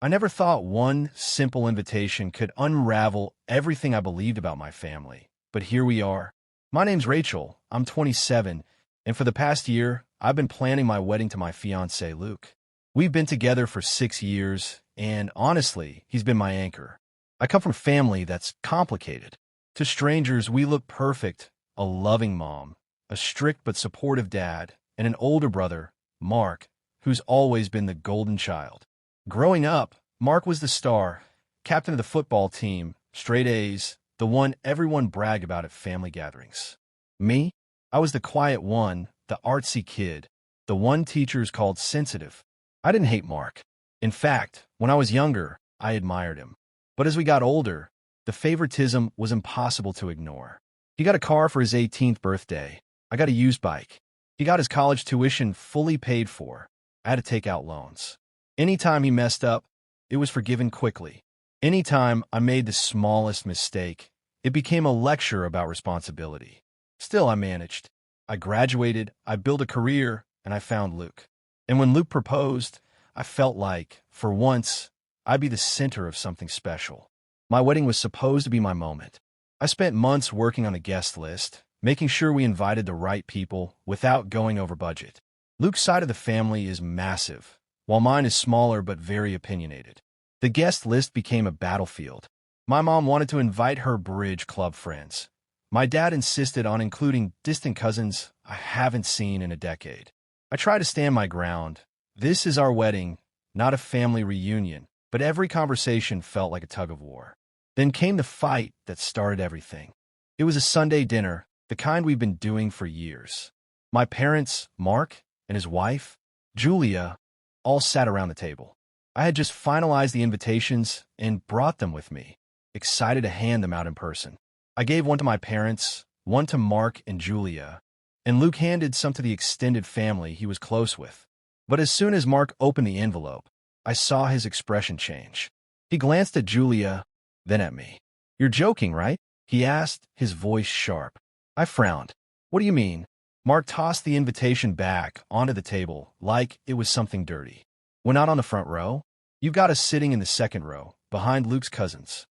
I never thought one simple invitation could unravel everything I believed about my family. But here we are. My name's Rachel. I'm 27, and for the past year, I've been planning my wedding to my fiancé, Luke. We've been together for 6 years, and honestly, he's been my anchor. I come from a family that's complicated. To strangers, we look perfect: a loving mom, a strict but supportive dad, and an older brother, Mark, who's always been the golden child. Growing up, Mark was the star, captain of the football team, straight A's, the one everyone bragged about at family gatherings. Me? I was the quiet one, the artsy kid, the one teachers called sensitive. I didn't hate Mark. In fact, when I was younger, I admired him. But as we got older, the favoritism was impossible to ignore. He got a car for his 18th birthday. I got a used bike. He got his college tuition fully paid for. I had to take out loans. Anytime he messed up, it was forgiven quickly. Anytime I made the smallest mistake, it became a lecture about responsibility. Still, I managed. I graduated, I built a career, and I found Luke. And when Luke proposed, I felt like, for once, I'd be the center of something special. My wedding was supposed to be my moment. I spent months working on the guest list, making sure we invited the right people without going over budget. Luke's side of the family is massive, while mine is smaller but very opinionated. The guest list became a battlefield. My mom wanted to invite her bridge club friends. My dad insisted on including distant cousins I haven't seen in a decade. I tried to stand my ground. This is our wedding, not a family reunion, but every conversation felt like a tug of war. Then came the fight that started everything. It was a Sunday dinner, the kind we've been doing for years. My parents, Mark, and his wife, Julia, all sat around the table. I had just finalized the invitations and brought them with me, excited to hand them out in person. I gave one to my parents, one to Mark and Julia, and Luke handed some to the extended family he was close with. But as soon as Mark opened the envelope, I saw his expression change. He glanced at Julia, then at me. "You're joking, right?" he asked, his voice sharp. I frowned. "What do you mean?" Mark tossed the invitation back onto the table like it was something dirty. "We're not on the front row. You've got us sitting in the second row, behind Luke's cousins."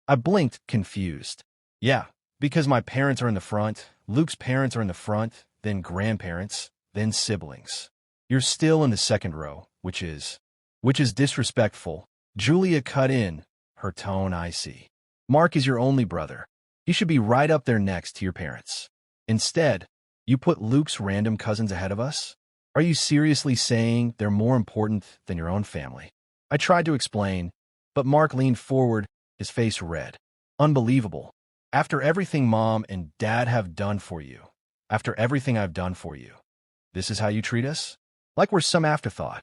I blinked, confused. "Yeah, because my parents are in the front, Luke's parents are in the front, then grandparents, then siblings. You're still in the second row, which is disrespectful." Julia cut in, her tone icy. "Mark is your only brother. He should be right up there next to your parents. Instead, you put Luke's random cousins ahead of us? Are you seriously saying they're more important than your own family?" I tried to explain, but Mark leaned forward, his face red. "Unbelievable. After everything Mom and Dad have done for you, after everything I've done for you, this is how you treat us? Like we're some afterthought."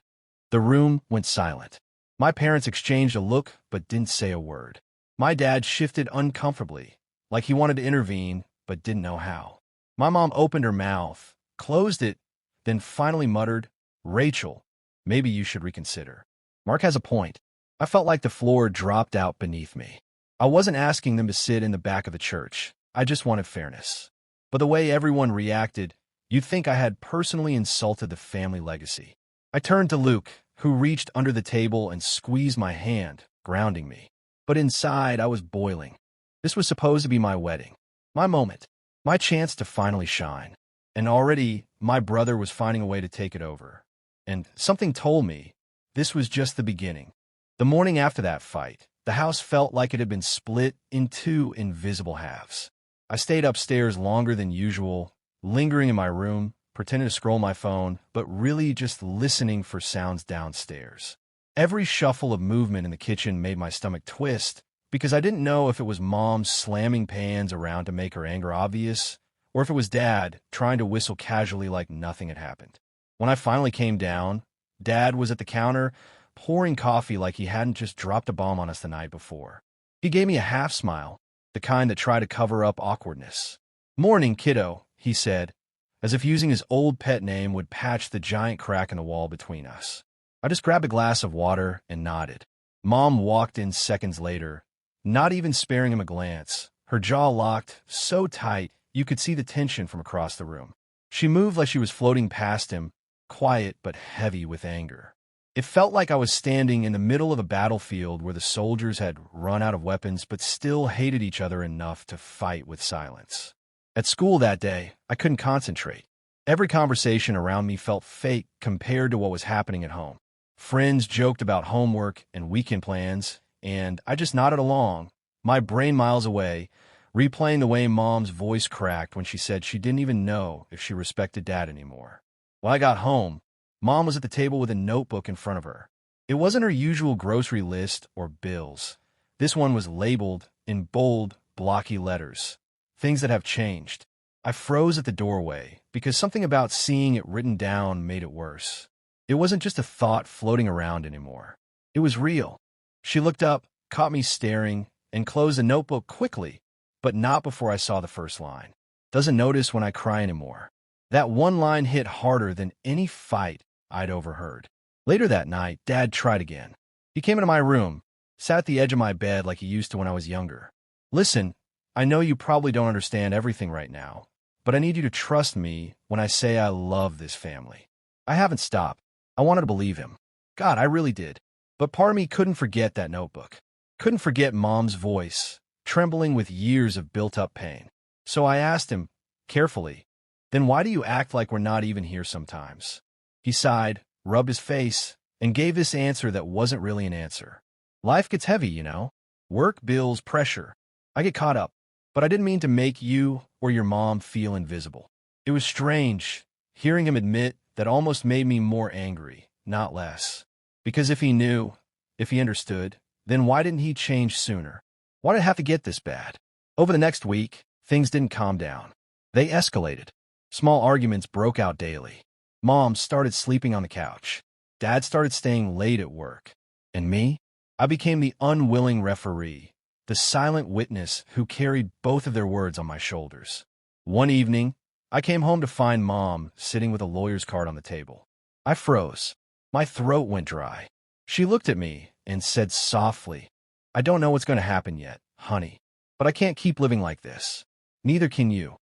The room went silent. My parents exchanged a look but didn't say a word. My dad shifted uncomfortably, like he wanted to intervene but didn't know how. My mom opened her mouth, closed it, then finally muttered, "Rachel, maybe you should reconsider. Mark has a point." I felt like the floor dropped out beneath me. I wasn't asking them to sit in the back of the church. I just wanted fairness. But the way everyone reacted, you'd think I had personally insulted the family legacy. I turned to Luke, who reached under the table and squeezed my hand, grounding me. But inside, I was boiling. This was supposed to be my wedding, my moment, my chance to finally shine. And already, my brother was finding a way to take it over. And something told me this was just the beginning. The morning after that fight, the house felt like it had been split in two invisible halves. I stayed upstairs longer than usual, lingering in my room, pretending to scroll my phone, but really just listening for sounds downstairs. Every shuffle of movement in the kitchen made my stomach twist, because I didn't know if it was Mom slamming pans around to make her anger obvious, or if it was Dad trying to whistle casually like nothing had happened. When I finally came down, Dad was at the counter, pouring coffee like he hadn't just dropped a bomb on us the night before. He gave me a half smile, the kind that tried to cover up awkwardness. "Morning, kiddo," he said, as if using his old pet name would patch the giant crack in the wall between us. I just grabbed a glass of water and nodded. Mom walked in seconds later, not even sparing him a glance, her jaw locked so tight you could see the tension from across the room. She moved like she was floating past him, quiet but heavy with anger. It felt like I was standing in the middle of a battlefield where the soldiers had run out of weapons but still hated each other enough to fight with silence. At school that day, I couldn't concentrate. Every conversation around me felt fake compared to what was happening at home. Friends joked about homework and weekend plans, and I just nodded along, my brain miles away, replaying the way Mom's voice cracked when she said she didn't even know if she respected Dad anymore. When I got home, Mom was at the table with a notebook in front of her. It wasn't her usual grocery list or bills. This one was labeled in bold, blocky letters. Things that have changed. I froze at the doorway because something about seeing it written down made it worse. It wasn't just a thought floating around anymore. It was real. She looked up, caught me staring, and closed the notebook quickly, but not before I saw the first line. Doesn't notice when I cry anymore. That one line hit harder than any fight I'd overheard. Later that night, Dad tried again. He came into my room, sat at the edge of my bed like he used to when I was younger. Listen, I know you probably don't understand everything right now, but I need you to trust me when I say I love this family. I haven't stopped. I wanted to believe him. God, I really did. But part of me couldn't forget that notebook. Couldn't forget Mom's voice, trembling with years of built-up pain. So I asked him, carefully, then why do you act like we're not even here sometimes? He sighed, rubbed his face, and gave this answer that wasn't really an answer. Life gets heavy, you know. Work, bills, pressure. I get caught up. But I didn't mean to make you or your mom feel invisible. It was strange, hearing him admit that almost made me more angry, not less. Because if he knew, if he understood, then why didn't he change sooner? Why did it have to get this bad? Over the next week, things didn't calm down. They escalated. Small arguments broke out daily. Mom started sleeping on the couch. Dad started staying late at work. And me? I became the unwilling referee, the silent witness who carried both of their words on my shoulders. One evening, I came home to find Mom sitting with a lawyer's card on the table. I froze. My throat went dry. She looked at me and said softly, I don't know what's going to happen yet, honey, but I can't keep living like this. Neither can you.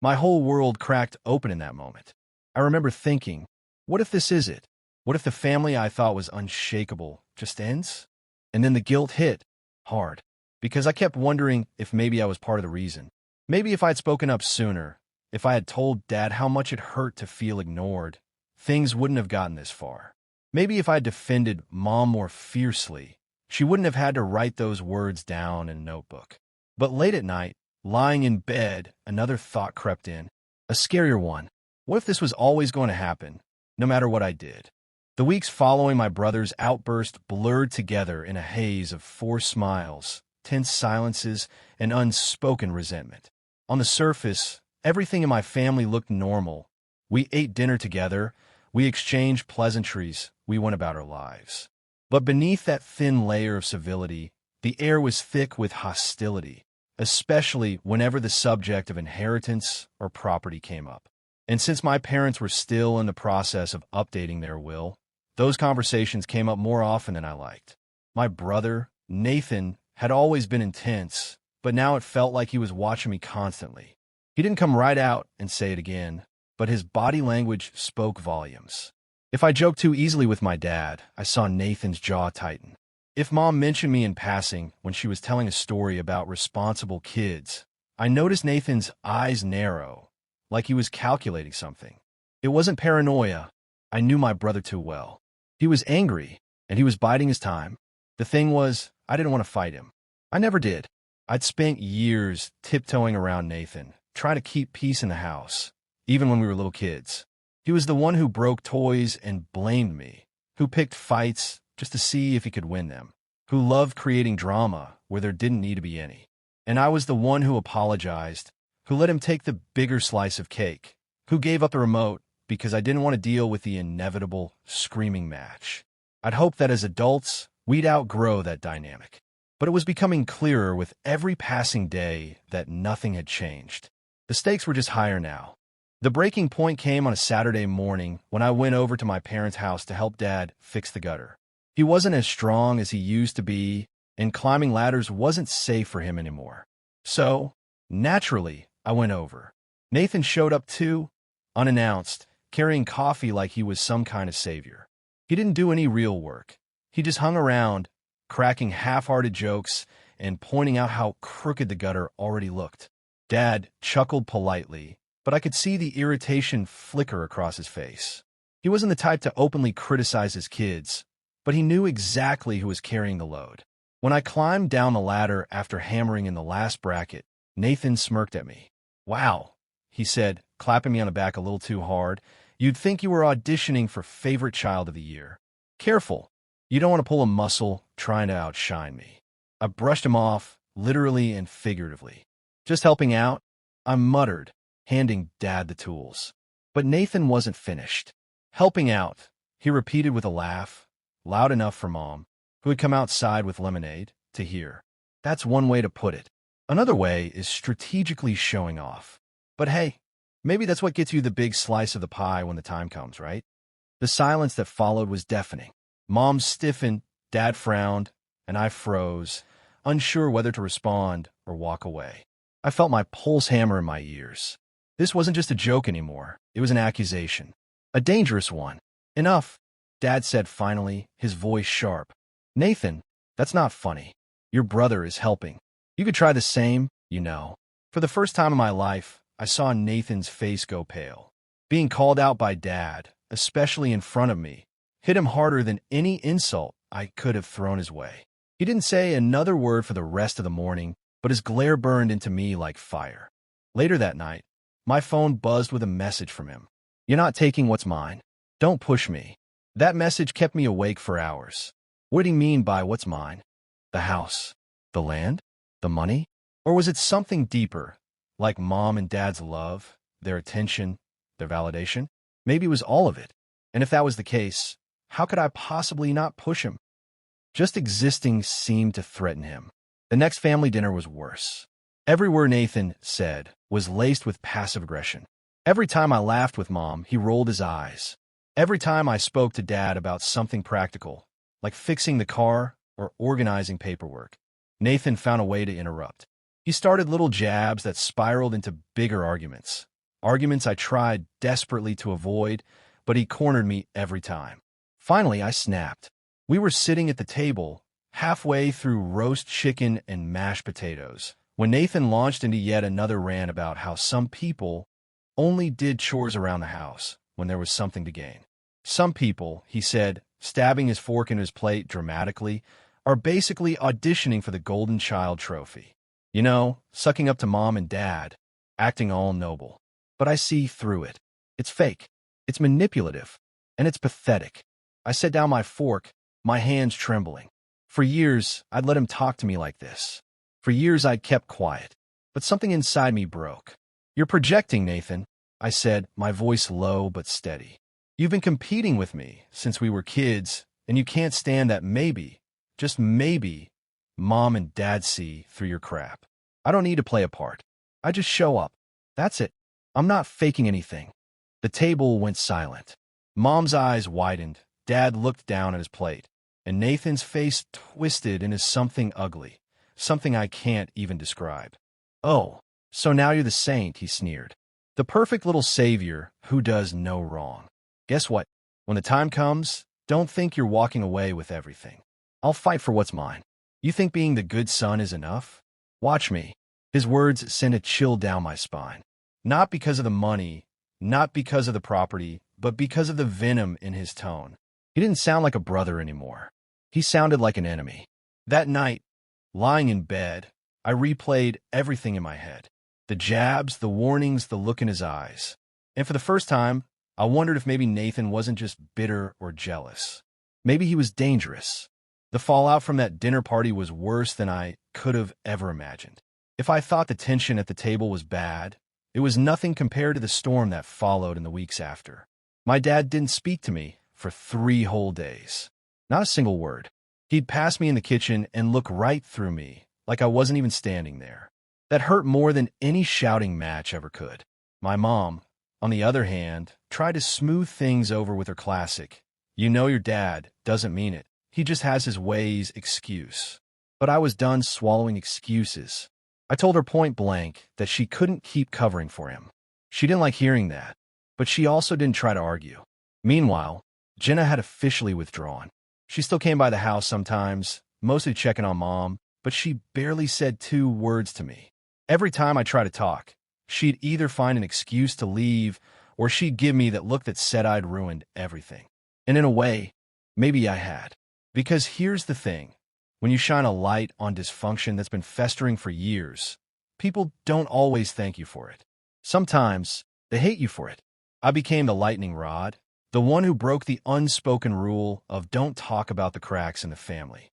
My whole world cracked open in that moment. I remember thinking, what if this is it? What if the family I thought was unshakable just ends? And then the guilt hit hard, because I kept wondering if maybe I was part of the reason. Maybe if I'd spoken up sooner, if I had told Dad how much it hurt to feel ignored, things wouldn't have gotten this far. Maybe if I'd defended Mom more fiercely, she wouldn't have had to write those words down in a notebook. But late at night, lying in bed, another thought crept in, a scarier one. What if this was always going to happen, no matter what I did? The weeks following my brother's outburst blurred together in a haze of forced smiles, tense silences, and unspoken resentment. On the surface, everything in my family looked normal. We ate dinner together, we exchanged pleasantries, we went about our lives. But beneath that thin layer of civility, the air was thick with hostility, especially whenever the subject of inheritance or property came up. And since my parents were still in the process of updating their will, those conversations came up more often than I liked. My brother, Nathan, had always been intense, but now it felt like he was watching me constantly. He didn't come right out and say it again, but his body language spoke volumes. If I joked too easily with my dad, I saw Nathan's jaw tighten. If Mom mentioned me in passing when she was telling a story about responsible kids, I noticed Nathan's eyes narrow, like he was calculating something. It wasn't paranoia. I knew my brother too well. He was angry, and he was biding his time. The thing was, I didn't want to fight him. I never did. I'd spent years tiptoeing around Nathan, trying to keep peace in the house, even when we were little kids. He was the one who broke toys and blamed me, who picked fights just to see if he could win them, who loved creating drama where there didn't need to be any. And I was the one who apologized, who let him take the bigger slice of cake, who gave up the remote because I didn't want to deal with the inevitable screaming match. I'd hoped that as adults, we'd outgrow that dynamic. But it was becoming clearer with every passing day that nothing had changed. The stakes were just higher now. The breaking point came on a Saturday morning when I went over to my parents' house to help Dad fix the gutter. He wasn't as strong as he used to be, and climbing ladders wasn't safe for him anymore. So, naturally, I went over. Nathan showed up too, unannounced, carrying coffee like he was some kind of savior. He didn't do any real work. He just hung around, cracking half-hearted jokes and pointing out how crooked the gutter already looked. Dad chuckled politely, but I could see the irritation flicker across his face. He wasn't the type to openly criticize his kids, but he knew exactly who was carrying the load. When I climbed down the ladder after hammering in the last bracket, Nathan smirked at me. "Wow," he said, clapping me on the back a little too hard. "You'd think you were auditioning for Favorite Child of the Year. Careful. You don't want to pull a muscle trying to outshine me." I brushed him off, literally and figuratively. "Just helping out," I muttered, handing Dad the tools. But Nathan wasn't finished. "Helping out," he repeated with a laugh, loud enough for Mom, who had come outside with lemonade, to hear. That's one way to put it. Another way is strategically showing off. But hey, maybe that's what gets you the big slice of the pie when the time comes, right? The silence that followed was deafening. Mom stiffened, Dad frowned, and I froze, unsure whether to respond or walk away. I felt my pulse hammer in my ears. This wasn't just a joke anymore. It was an accusation. A dangerous one. "Enough," Dad said finally, his voice sharp. "Nathan, that's not funny. Your brother is helping. You could try the same, you know." For the first time in my life, I saw Nathan's face go pale. Being called out by Dad, especially in front of me, hit him harder than any insult I could have thrown his way. He didn't say another word for the rest of the morning, but his glare burned into me like fire. Later that night, my phone buzzed with a message from him. "You're not taking what's mine. Don't push me." That message kept me awake for hours. What did he mean by what's mine? The house? The land? The money? Or was it something deeper, like Mom and Dad's love, their attention, their validation? Maybe it was all of it. And if that was the case, how could I possibly not push him? Just existing seemed to threaten him. The next family dinner was worse. Every word Nathan said was laced with passive aggression. Every time I laughed with Mom, he rolled his eyes. Every time I spoke to Dad about something practical, like fixing the car or organizing paperwork, Nathan found a way to interrupt. He started little jabs that spiraled into bigger arguments. Arguments I tried desperately to avoid, but he cornered me every time. Finally, I snapped. We were sitting at the table, halfway through roast chicken and mashed potatoes, when Nathan launched into yet another rant about how some people only did chores around the house when there was something to gain. Some people, he said, stabbing his fork into his plate dramatically, are basically auditioning for the Golden Child trophy. You know, sucking up to Mom and Dad, acting all noble. But I see through it. It's fake. It's manipulative. And it's pathetic. I set down my fork, my hands trembling. For years, I'd let him talk to me like this. For years, I'd kept quiet. But something inside me broke. "You're projecting, Nathan," I said, my voice low but steady. "You've been competing with me since we were kids, and you can't stand that maybe, just maybe, Mom and Dad see through your crap. I don't need to play a part. I just show up. That's it. I'm not faking anything." The table went silent. Mom's eyes widened. Dad looked down at his plate, and Nathan's face twisted into something ugly, something I can't even describe. "Oh, so now you're the saint," he sneered. "The perfect little savior who does no wrong. Guess what? When the time comes, don't think you're walking away with everything. I'll fight for what's mine. You think being the good son is enough? Watch me." His words sent a chill down my spine. Not because of the money, not because of the property, but because of the venom in his tone. He didn't sound like a brother anymore. He sounded like an enemy. That night, lying in bed, I replayed everything in my head. The jabs, the warnings, the look in his eyes. And for the first time, I wondered if maybe Nathan wasn't just bitter or jealous. Maybe he was dangerous. The fallout from that dinner party was worse than I could have ever imagined. If I thought the tension at the table was bad, it was nothing compared to the storm that followed in the weeks after. My dad didn't speak to me for 3 whole days. Not a single word. He'd pass me in the kitchen and look right through me, like I wasn't even standing there. That hurt more than any shouting match ever could. My mom, on the other hand, tried to smooth things over with her classic, "You know your dad doesn't mean it. He just has his ways" excuse. But I was done swallowing excuses. I told her point blank that she couldn't keep covering for him. She didn't like hearing that, but she also didn't try to argue. Meanwhile, Jenna had officially withdrawn. She still came by the house sometimes, mostly checking on Mom, but she barely said 2 words to me. Every time I tried to talk, she'd either find an excuse to leave or she'd give me that look that said I'd ruined everything. And in a way, maybe I had. Because here's the thing. When you shine a light on dysfunction that's been festering for years, people don't always thank you for it. Sometimes, they hate you for it. I became the lightning rod, the one who broke the unspoken rule of don't talk about the cracks in the family.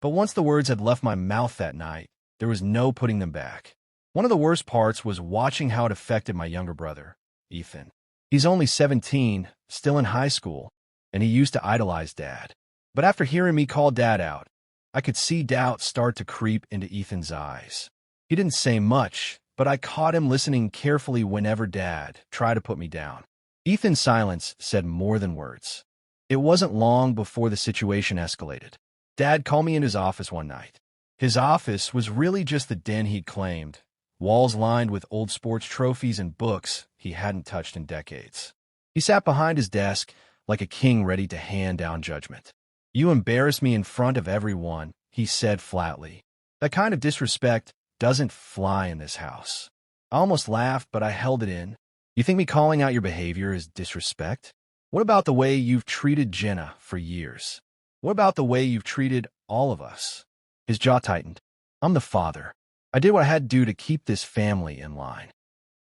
But once the words had left my mouth that night, there was no putting them back. One of the worst parts was watching how it affected my younger brother, Ethan. He's only 17, still in high school, and he used to idolize Dad. But after hearing me call Dad out, I could see doubt start to creep into Ethan's eyes. He didn't say much, but I caught him listening carefully whenever Dad tried to put me down. Ethan's silence said more than words. It wasn't long before the situation escalated. Dad called me in his office one night. His office was really just the den he'd claimed, walls lined with old sports trophies and books he hadn't touched in decades. He sat behind his desk like a king ready to hand down judgment. "You embarrass me in front of everyone," he said flatly. "That kind of disrespect doesn't fly in this house." I almost laughed, but I held it in. "You think me calling out your behavior is disrespect? What about the way you've treated Jenna for years? What about the way you've treated all of us?" His jaw tightened. "I'm the father. I did what I had to do to keep this family in line."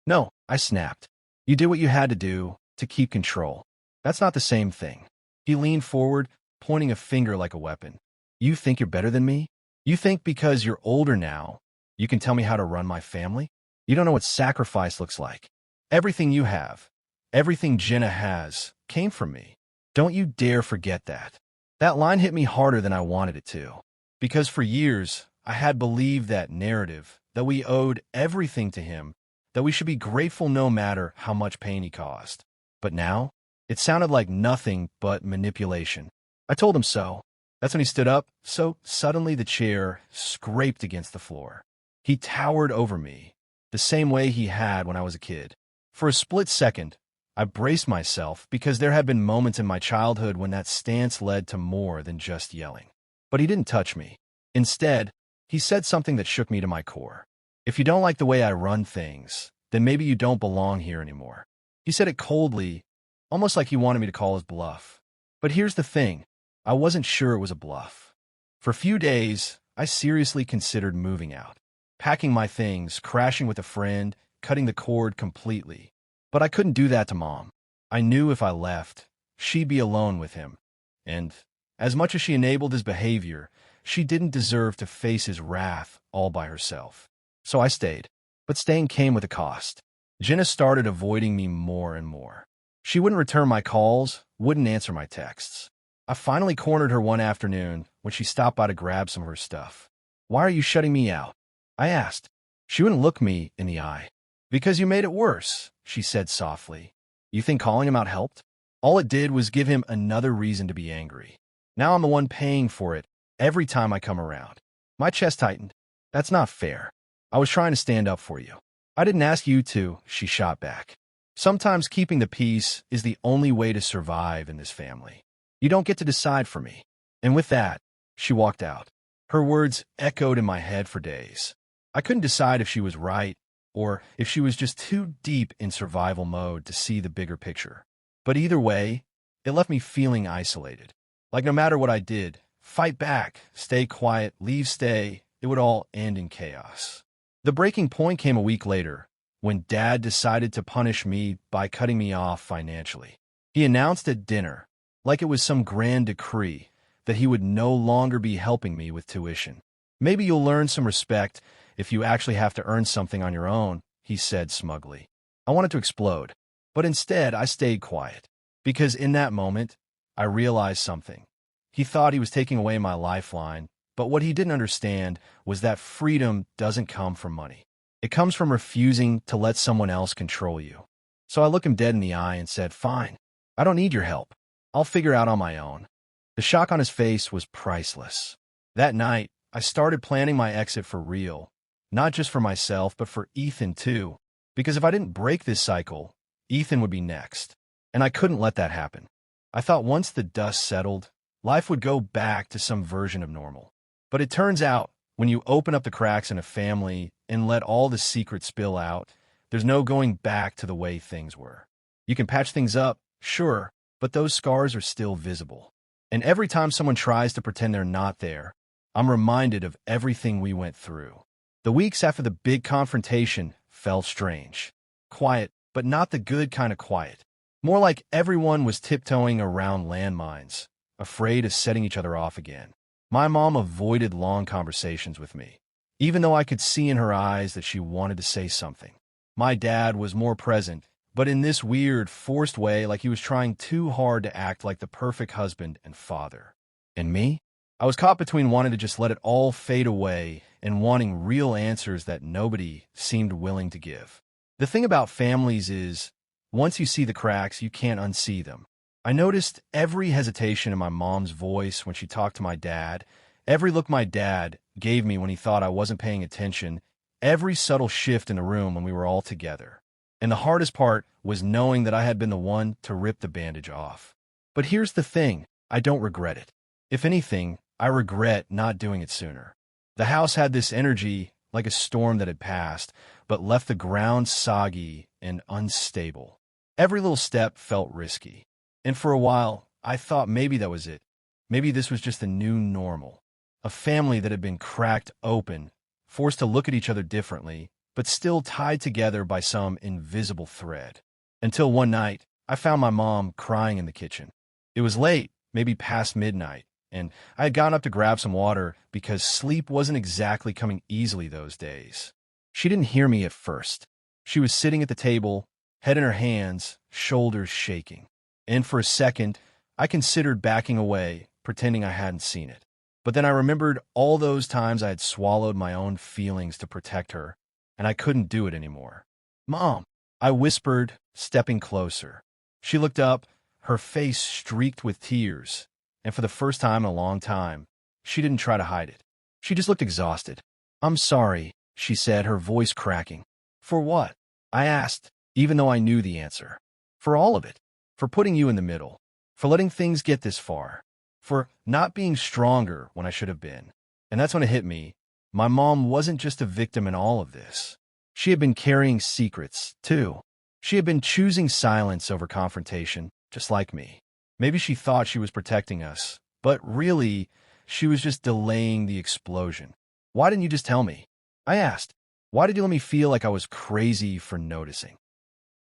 "No," I snapped. "You did what you had to do to keep control. That's not the same thing." He leaned forward, pointing a finger like a weapon. "You think you're better than me? You think because you're older now, you can tell me how to run my family? You don't know what sacrifice looks like. Everything you have, everything Jenna has, came from me. Don't you dare forget that." That line hit me harder than I wanted it to. Because for years, I had believed that narrative, that we owed everything to him, that we should be grateful no matter how much pain he caused. But now, it sounded like nothing but manipulation. I told him so. That's when he stood up, so suddenly the chair scraped against the floor. He towered over me, the same way he had when I was a kid. For a split second, I braced myself because there had been moments in my childhood when that stance led to more than just yelling. But he didn't touch me. Instead, he said something that shook me to my core. "If you don't like the way I run things, then maybe you don't belong here anymore." He said it coldly, almost like he wanted me to call his bluff. But here's the thing. I wasn't sure it was a bluff. For a few days, I seriously considered moving out, packing my things, crashing with a friend, cutting the cord completely. But I couldn't do that to Mom. I knew if I left, she'd be alone with him. And as much as she enabled his behavior, she didn't deserve to face his wrath all by herself. So I stayed. But staying came with a cost. Jenna started avoiding me more and more. She wouldn't return my calls, wouldn't answer my texts. I finally cornered her one afternoon when she stopped by to grab some of her stuff. "Why are you shutting me out?" I asked. She wouldn't look me in the eye. "Because you made it worse," she said softly. "You think calling him out helped?" All it did was give him another reason to be angry. Now I'm the one paying for it every time I come around. My chest tightened. "That's not fair. I was trying to stand up for you." "I didn't ask you to," she shot back. "Sometimes keeping the peace is the only way to survive in this family. You don't get to decide for me." And with that, she walked out. Her words echoed in my head for days. I couldn't decide if she was right or if she was just too deep in survival mode to see the bigger picture. But either way, it left me feeling isolated. Like no matter what I did, fight back, stay quiet, leave, stay, it would all end in chaos. The breaking point came a week later, when Dad decided to punish me by cutting me off financially. He announced at dinner, like it was some grand decree, that he would no longer be helping me with tuition. "Maybe you'll learn some respect if you actually have to earn something on your own," he said smugly. I wanted to explode, but instead I stayed quiet, because in that moment, I realized something. He thought he was taking away my lifeline, but what he didn't understand was that freedom doesn't come from money. It comes from refusing to let someone else control you. So I looked him dead in the eye and said, "Fine, I don't need your help. I'll figure out on my own." The shock on his face was priceless. That night, I started planning my exit for real, not just for myself, but for Ethan too, because if I didn't break this cycle, Ethan would be next, and I couldn't let that happen. I thought once the dust settled, life would go back to some version of normal. But it turns out, when you open up the cracks in a family and let all the secrets spill out, there's no going back to the way things were. You can patch things up, sure, but those scars are still visible. And every time someone tries to pretend they're not there, I'm reminded of everything we went through. The weeks after the big confrontation felt strange. Quiet, but not the good kind of quiet. More like everyone was tiptoeing around landmines, afraid of setting each other off again. My mom avoided long conversations with me, even though I could see in her eyes that she wanted to say something. My dad was more present, but in this weird, forced way, like he was trying too hard to act like the perfect husband and father. And me? I was caught between wanting to just let it all fade away and wanting real answers that nobody seemed willing to give. The thing about families is, once you see the cracks, you can't unsee them. I noticed every hesitation in my mom's voice when she talked to my dad, every look my dad gave me when he thought I wasn't paying attention, every subtle shift in the room when we were all together. And the hardest part was knowing that I had been the one to rip the bandage off. But here's the thing, I don't regret it. If anything, I regret not doing it sooner. The house had this energy, like a storm that had passed, but left the ground soggy and unstable. Every little step felt risky. And for a while, I thought maybe that was it. Maybe this was just the new normal. A family that had been cracked open, forced to look at each other differently, but still tied together by some invisible thread. Until one night, I found my mom crying in the kitchen. It was late, maybe past midnight, and I had gone up to grab some water because sleep wasn't exactly coming easily those days. She didn't hear me at first. She was sitting at the table, head in her hands, shoulders shaking. And for a second, I considered backing away, pretending I hadn't seen it. But then I remembered all those times I had swallowed my own feelings to protect her, and I couldn't do it anymore. "Mom," I whispered, stepping closer. She looked up, her face streaked with tears, and for the first time in a long time, she didn't try to hide it. She just looked exhausted. "I'm sorry," she said, her voice cracking. "For what?" I asked, even though I knew the answer. "For all of it. For putting you in the middle. For letting things get this far. For not being stronger when I should have been." And that's when it hit me. My mom wasn't just a victim in all of this. She had been carrying secrets, too. She had been choosing silence over confrontation, just like me. Maybe she thought she was protecting us, but really, she was just delaying the explosion. "Why didn't you just tell me?" I asked. "Why did you let me feel like I was crazy for noticing?"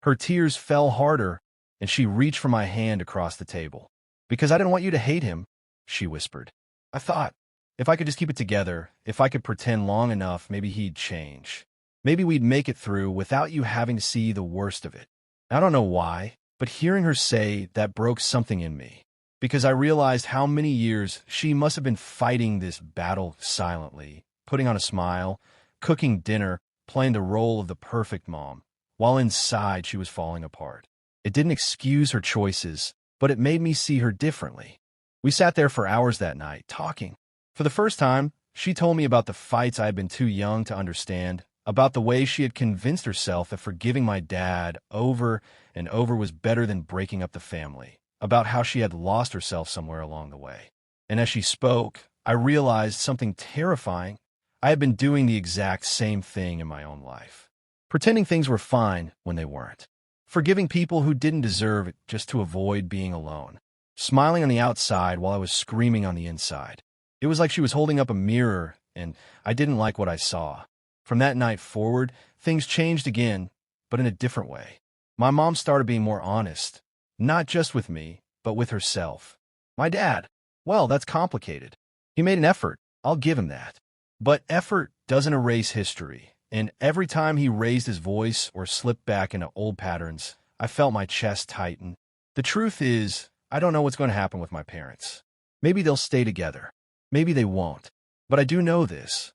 Her tears fell harder, and she reached for my hand across the table. "Because I didn't want you to hate him," she whispered. "I thought, if I could just keep it together, if I could pretend long enough, maybe he'd change. Maybe we'd make it through without you having to see the worst of it." I don't know why, but hearing her say that broke something in me. Because I realized how many years she must have been fighting this battle silently, putting on a smile, cooking dinner, playing the role of the perfect mom, while inside she was falling apart. It didn't excuse her choices, but it made me see her differently. We sat there for hours that night, talking. For the first time, she told me about the fights I had been too young to understand, about the way she had convinced herself that forgiving my dad over and over was better than breaking up the family, about how she had lost herself somewhere along the way. And as she spoke, I realized something terrifying. I had been doing the exact same thing in my own life. Pretending things were fine when they weren't. Forgiving people who didn't deserve it just to avoid being alone. Smiling on the outside while I was screaming on the inside. It was like she was holding up a mirror, and I didn't like what I saw. From that night forward, things changed again, but in a different way. My mom started being more honest, not just with me, but with herself. My dad, well, that's complicated. He made an effort, I'll give him that. But effort doesn't erase history. And every time he raised his voice or slipped back into old patterns, I felt my chest tighten. The truth is, I don't know what's going to happen with my parents. Maybe they'll stay together. Maybe they won't. But I do know this.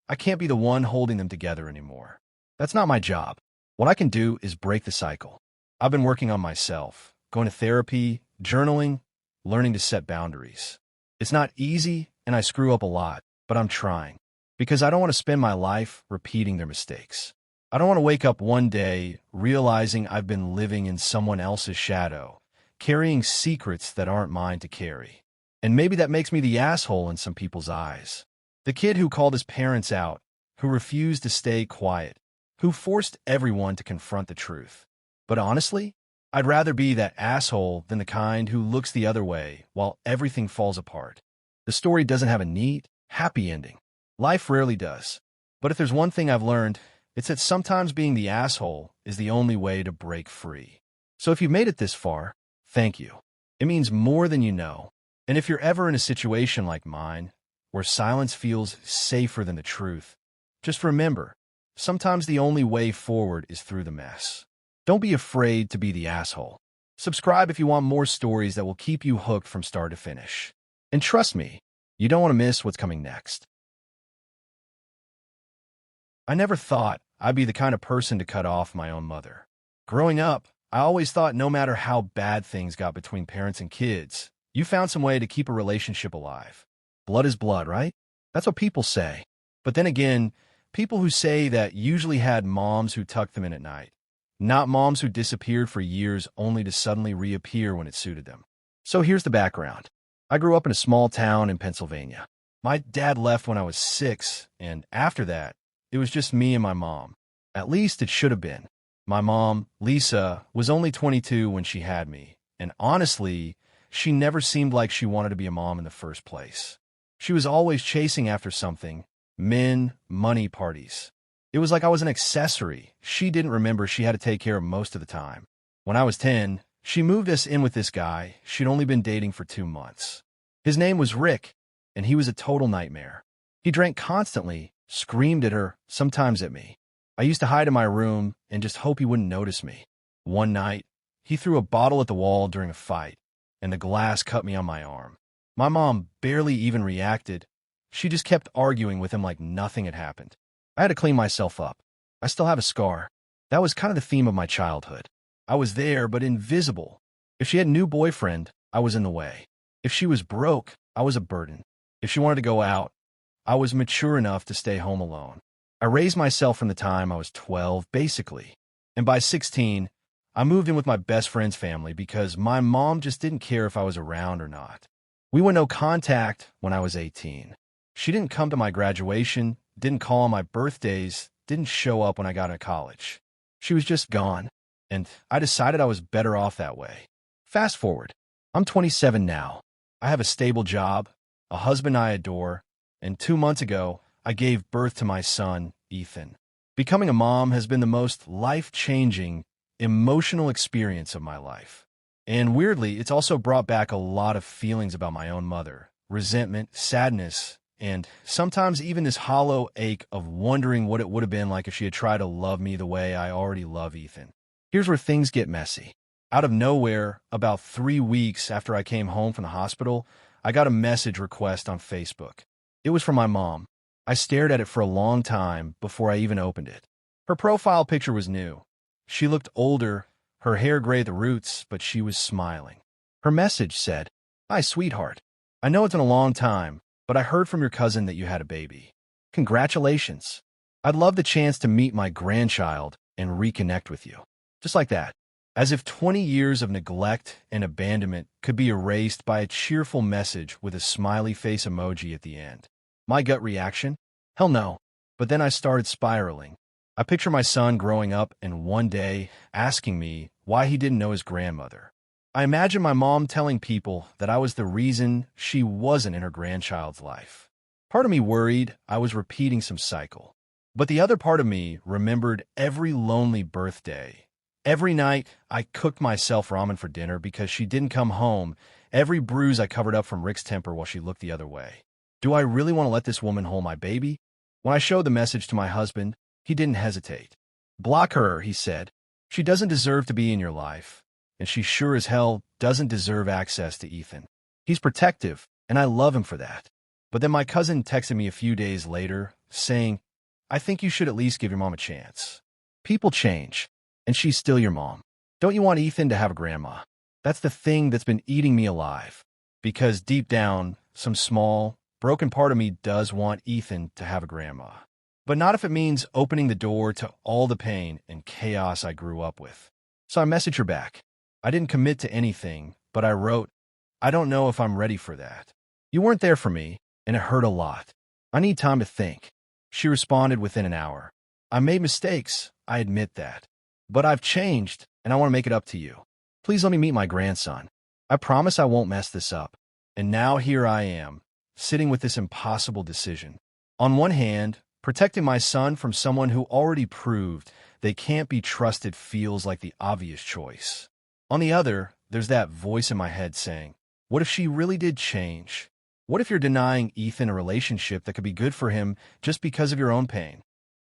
I can't be the one holding them together anymore. That's not my job. What I can do is break the cycle. I've been working on myself, going to therapy, journaling, learning to set boundaries. It's not easy, and I screw up a lot, but I'm trying. Because I don't want to spend my life repeating their mistakes. I don't want to wake up one day realizing I've been living in someone else's shadow, carrying secrets that aren't mine to carry. And maybe that makes me the asshole in some people's eyes. The kid who called his parents out, who refused to stay quiet, who forced everyone to confront the truth. But honestly, I'd rather be that asshole than the kind who looks the other way while everything falls apart. The story doesn't have a neat, happy ending. Life rarely does. But if there's one thing I've learned, it's that sometimes being the asshole is the only way to break free. So if you've made it this far, thank you. It means more than you know. And if you're ever in a situation like mine, where silence feels safer than the truth, just remember, sometimes the only way forward is through the mess. Don't be afraid to be the asshole. Subscribe if you want more stories that will keep you hooked from start to finish. And trust me, you don't want to miss what's coming next. I never thought I'd be the kind of person to cut off my own mother. Growing up, I always thought no matter how bad things got between parents and kids, you found some way to keep a relationship alive. Blood is blood, right? That's what people say. But then again, people who say that usually had moms who tucked them in at night, not moms who disappeared for years only to suddenly reappear when it suited them. So here's the background. I grew up in a small town in Pennsylvania. My dad left when I was 6, and after that, it was just me and my mom. At least it should have been. My mom, Lisa, was only 22 when she had me, and honestly, she never seemed like she wanted to be a mom in the first place. She was always chasing after something: men, money, parties. It was like I was an accessory she didn't remember she had to take care of most of the time. When I was 10, she moved us in with this guy she'd only been dating for 2 months. His name was Rick, and he was a total nightmare. He drank constantly, screamed at her, sometimes at me. I used to hide in my room and just hope he wouldn't notice me. One night, he threw a bottle at the wall during a fight, and the glass cut me on my arm. My mom barely even reacted. She just kept arguing with him like nothing had happened. I had to clean myself up. I still have a scar. That was kind of the theme of my childhood. I was there, but invisible. If she had a new boyfriend, I was in the way. If she was broke, I was a burden. If she wanted to go out, I was mature enough to stay home alone. I raised myself from the time I was 12, basically. And by 16, I moved in with my best friend's family because my mom just didn't care if I was around or not. We went no contact when I was 18. She didn't come to my graduation, didn't call on my birthdays, didn't show up when I got into college. She was just gone, and I decided I was better off that way. Fast forward, I'm 27 now. I have a stable job, a husband I adore, and 2 months ago, I gave birth to my son, Ethan. Becoming a mom has been the most life-changing, emotional experience of my life. And weirdly, it's also brought back a lot of feelings about my own mother: resentment, sadness, and sometimes even this hollow ache of wondering what it would have been like if she had tried to love me the way I already love Ethan. Here's where things get messy. Out of nowhere, about 3 weeks after I came home from the hospital, I got a message request on Facebook. It was from my mom. I stared at it for a long time before I even opened it. Her profile picture was new. She looked older, her hair gray at the roots, but she was smiling. Her message said, "Hi, sweetheart. I know it's been a long time, but I heard from your cousin that you had a baby. Congratulations. I'd love the chance to meet my grandchild and reconnect with you." Just like that. As if 20 years of neglect and abandonment could be erased by a cheerful message with a smiley face emoji at the end. My gut reaction? Hell no. But then I started spiraling. I picture my son growing up and one day asking me why he didn't know his grandmother. I imagine my mom telling people that I was the reason she wasn't in her grandchild's life. Part of me worried I was repeating some cycle. But the other part of me remembered every lonely birthday. Every night I cooked myself ramen for dinner because she didn't come home. Every bruise I covered up from Rick's temper while she looked the other way. Do I really want to let this woman hold my baby? When I showed the message to my husband, he didn't hesitate. "Block her," he said. "She doesn't deserve to be in your life, and she sure as hell doesn't deserve access to Ethan. He's protective, and I love him for that." But then my cousin texted me a few days later, saying, "I think you should at least give your mom a chance. People change, and she's still your mom. Don't you want Ethan to have a grandma?" That's the thing that's been eating me alive. Because deep down, some small, broken part of me does want Ethan to have a grandma. But not if it means opening the door to all the pain and chaos I grew up with. So I messaged her back. I didn't commit to anything, but I wrote, "I don't know if I'm ready for that. You weren't there for me, and it hurt a lot. I need time to think." She responded within an hour. "I made mistakes, I admit that. But I've changed, and I want to make it up to you. Please let me meet my grandson. I promise I won't mess this up." And now here I am, sitting with this impossible decision. On one hand, protecting my son from someone who already proved they can't be trusted feels like the obvious choice. On the other, there's that voice in my head saying, what if she really did change? What if you're denying Ethan a relationship that could be good for him just because of your own pain?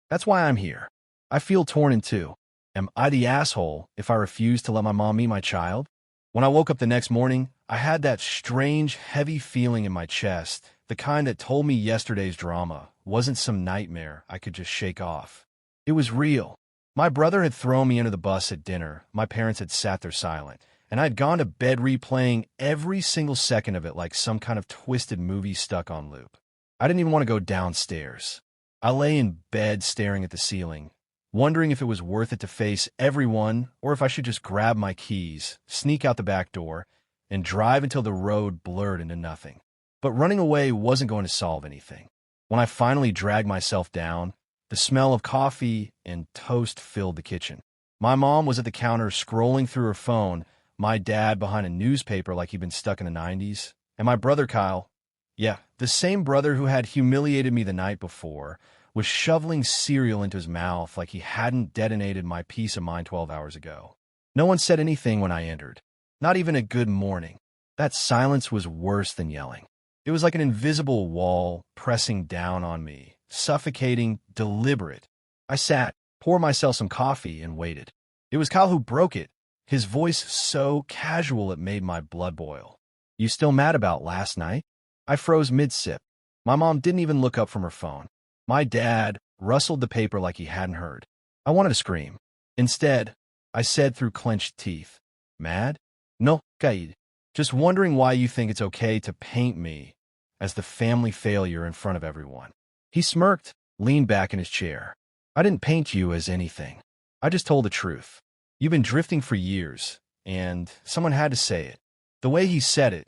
That's why I'm here. I feel torn in two. Am I the asshole if I refuse to let my mom meet my child? When I woke up the next morning, I had that strange, heavy feeling in my chest, the kind that told me yesterday's drama wasn't some nightmare I could just shake off. It was real. My brother had thrown me under the bus at dinner, my parents had sat there silent, and I'd gone to bed replaying every single second of it like some kind of twisted movie stuck on loop. I didn't even want to go downstairs. I lay in bed staring at the ceiling, wondering if it was worth it to face everyone or if I should just grab my keys, sneak out the back door, and drive until the road blurred into nothing. But running away wasn't going to solve anything. When I finally dragged myself down, the smell of coffee and toast filled the kitchen. My mom was at the counter scrolling through her phone, my dad behind a newspaper like he'd been stuck in the 90s, and my brother Kyle, yeah, the same brother who had humiliated me the night before, was shoveling cereal into his mouth like he hadn't detonated my peace of mind 12 hours ago. No one said anything when I entered, not even a good morning. That silence was worse than yelling. It was like an invisible wall pressing down on me, suffocating, deliberate. I sat, poured myself some coffee, and waited. It was Kyle who broke it, his voice so casual it made my blood boil. "You still mad about last night?" I froze mid-sip. My mom didn't even look up from her phone. My dad rustled the paper like he hadn't heard. I wanted to scream. Instead, I said through clenched teeth, "Mad? No, Kaid. Just wondering why you think it's okay to paint me as the family failure in front of everyone." He smirked, leaned back in his chair. "I didn't paint you as anything. I just told the truth. You've been drifting for years, and someone had to say it." The way he said it,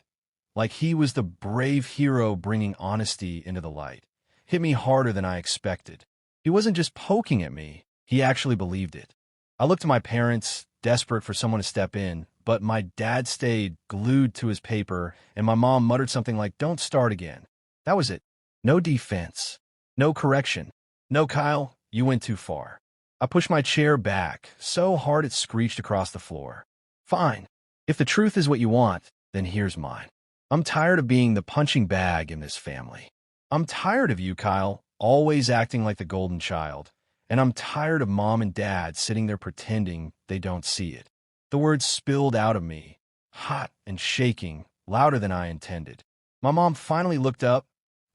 like he was the brave hero bringing honesty into the light, hit me harder than I expected. He wasn't just poking at me, he actually believed it. I looked at my parents, desperate for someone to step in, but my dad stayed glued to his paper, and my mom muttered something like, "Don't start again." That was it. No defense. No correction. "No, Kyle, you went too far." I pushed my chair back, so hard it screeched across the floor. "Fine. If the truth is what you want, then here's mine. I'm tired of being the punching bag in this family. I'm tired of you, Kyle, always acting like the golden child. And I'm tired of mom and dad sitting there pretending they don't see it." The words spilled out of me, hot and shaking, louder than I intended. My mom finally looked up,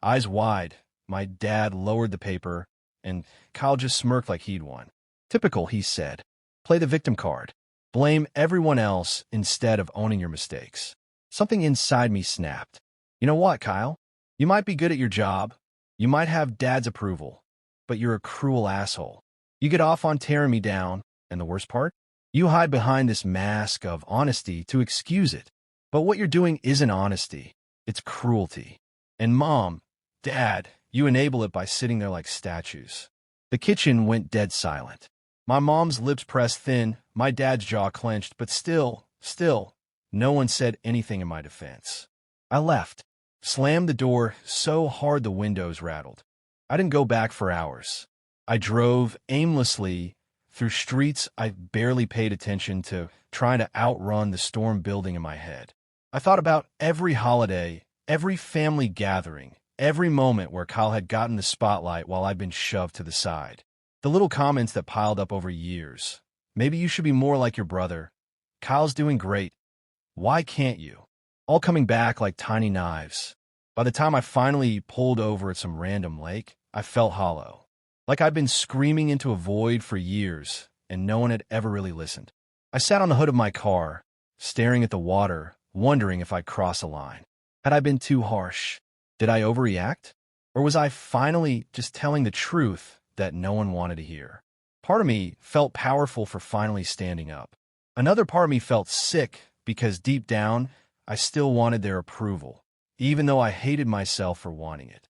eyes wide. My dad lowered the paper, and Kyle just smirked like he'd won. "Typical," he said. "Play the victim card. Blame everyone else instead of owning your mistakes." Something inside me snapped. "You know what, Kyle? You might be good at your job. You might have dad's approval, but you're a cruel asshole. You get off on tearing me down, and the worst part? You hide behind this mask of honesty to excuse it. But what you're doing isn't honesty. It's cruelty. And mom, dad, you enable it by sitting there like statues." The kitchen went dead silent. My mom's lips pressed thin, my dad's jaw clenched, but still, no one said anything in my defense. I left, slammed the door so hard the windows rattled. I didn't go back for hours. I drove aimlessly through streets I barely paid attention to, trying to outrun the storm building in my head. I thought about every holiday, every family gathering, every moment where Kyle had gotten the spotlight while I'd been shoved to the side. The little comments that piled up over years. "Maybe you should be more like your brother. Kyle's doing great. Why can't you?" All coming back like tiny knives. By the time I finally pulled over at some random lake, I felt hollow. Like I'd been screaming into a void for years, and no one had ever really listened. I sat on the hood of my car, staring at the water, wondering if I'd cross a line. Had I been too harsh? Did I overreact? Or was I finally just telling the truth that no one wanted to hear? Part of me felt powerful for finally standing up. Another part of me felt sick because deep down, I still wanted their approval, even though I hated myself for wanting it.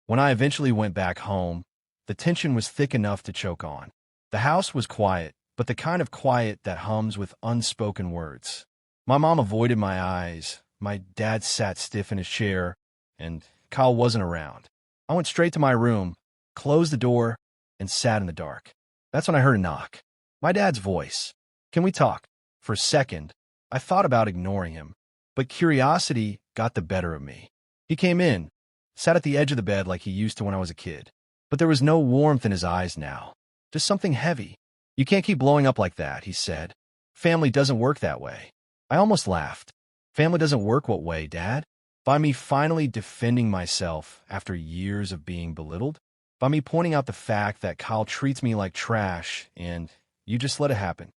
When I eventually went back home, the tension was thick enough to choke on. The house was quiet, but the kind of quiet that hums with unspoken words. My mom avoided my eyes, my dad sat stiff in his chair, and Kyle wasn't around. I went straight to my room, closed the door, and sat in the dark. That's when I heard a knock. My dad's voice. "Can we talk?" For a second, I thought about ignoring him, but curiosity got the better of me. He came in, sat at the edge of the bed like he used to when I was a kid, but there was no warmth in his eyes now, just something heavy. "You can't keep blowing up like that," he said. "Family doesn't work that way." I almost laughed. "Family doesn't work what way, Dad?" By me finally defending myself after years of being belittled? By me pointing out the fact that Kyle treats me like trash and you just let it happen?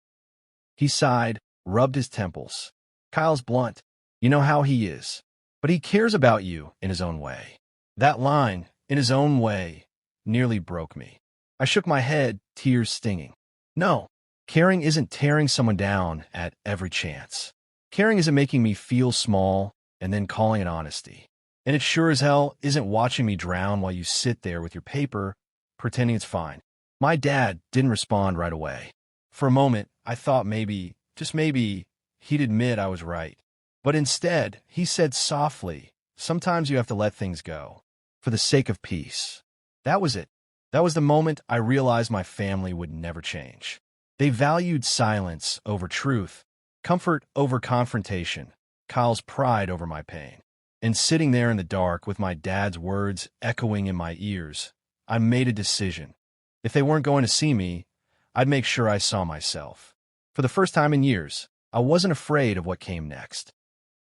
He sighed, rubbed his temples. "Kyle's blunt. You know how he is. But he cares about you in his own way." That line, "in his own way," nearly broke me. I shook my head, tears stinging. No, caring isn't tearing someone down at every chance. Caring isn't making me feel small and then calling it honesty. And it sure as hell isn't watching me drown while you sit there with your paper, pretending it's fine. My dad didn't respond right away. For a moment, I thought maybe, just maybe, he'd admit I was right. But instead, he said softly, "Sometimes you have to let things go, for the sake of peace." That was it. That was the moment I realized my family would never change. They valued silence over truth, comfort over confrontation, Kyle's pride over my pain. And sitting there in the dark with my dad's words echoing in my ears, I made a decision. If they weren't going to see me, I'd make sure I saw myself. For the first time in years, I wasn't afraid of what came next.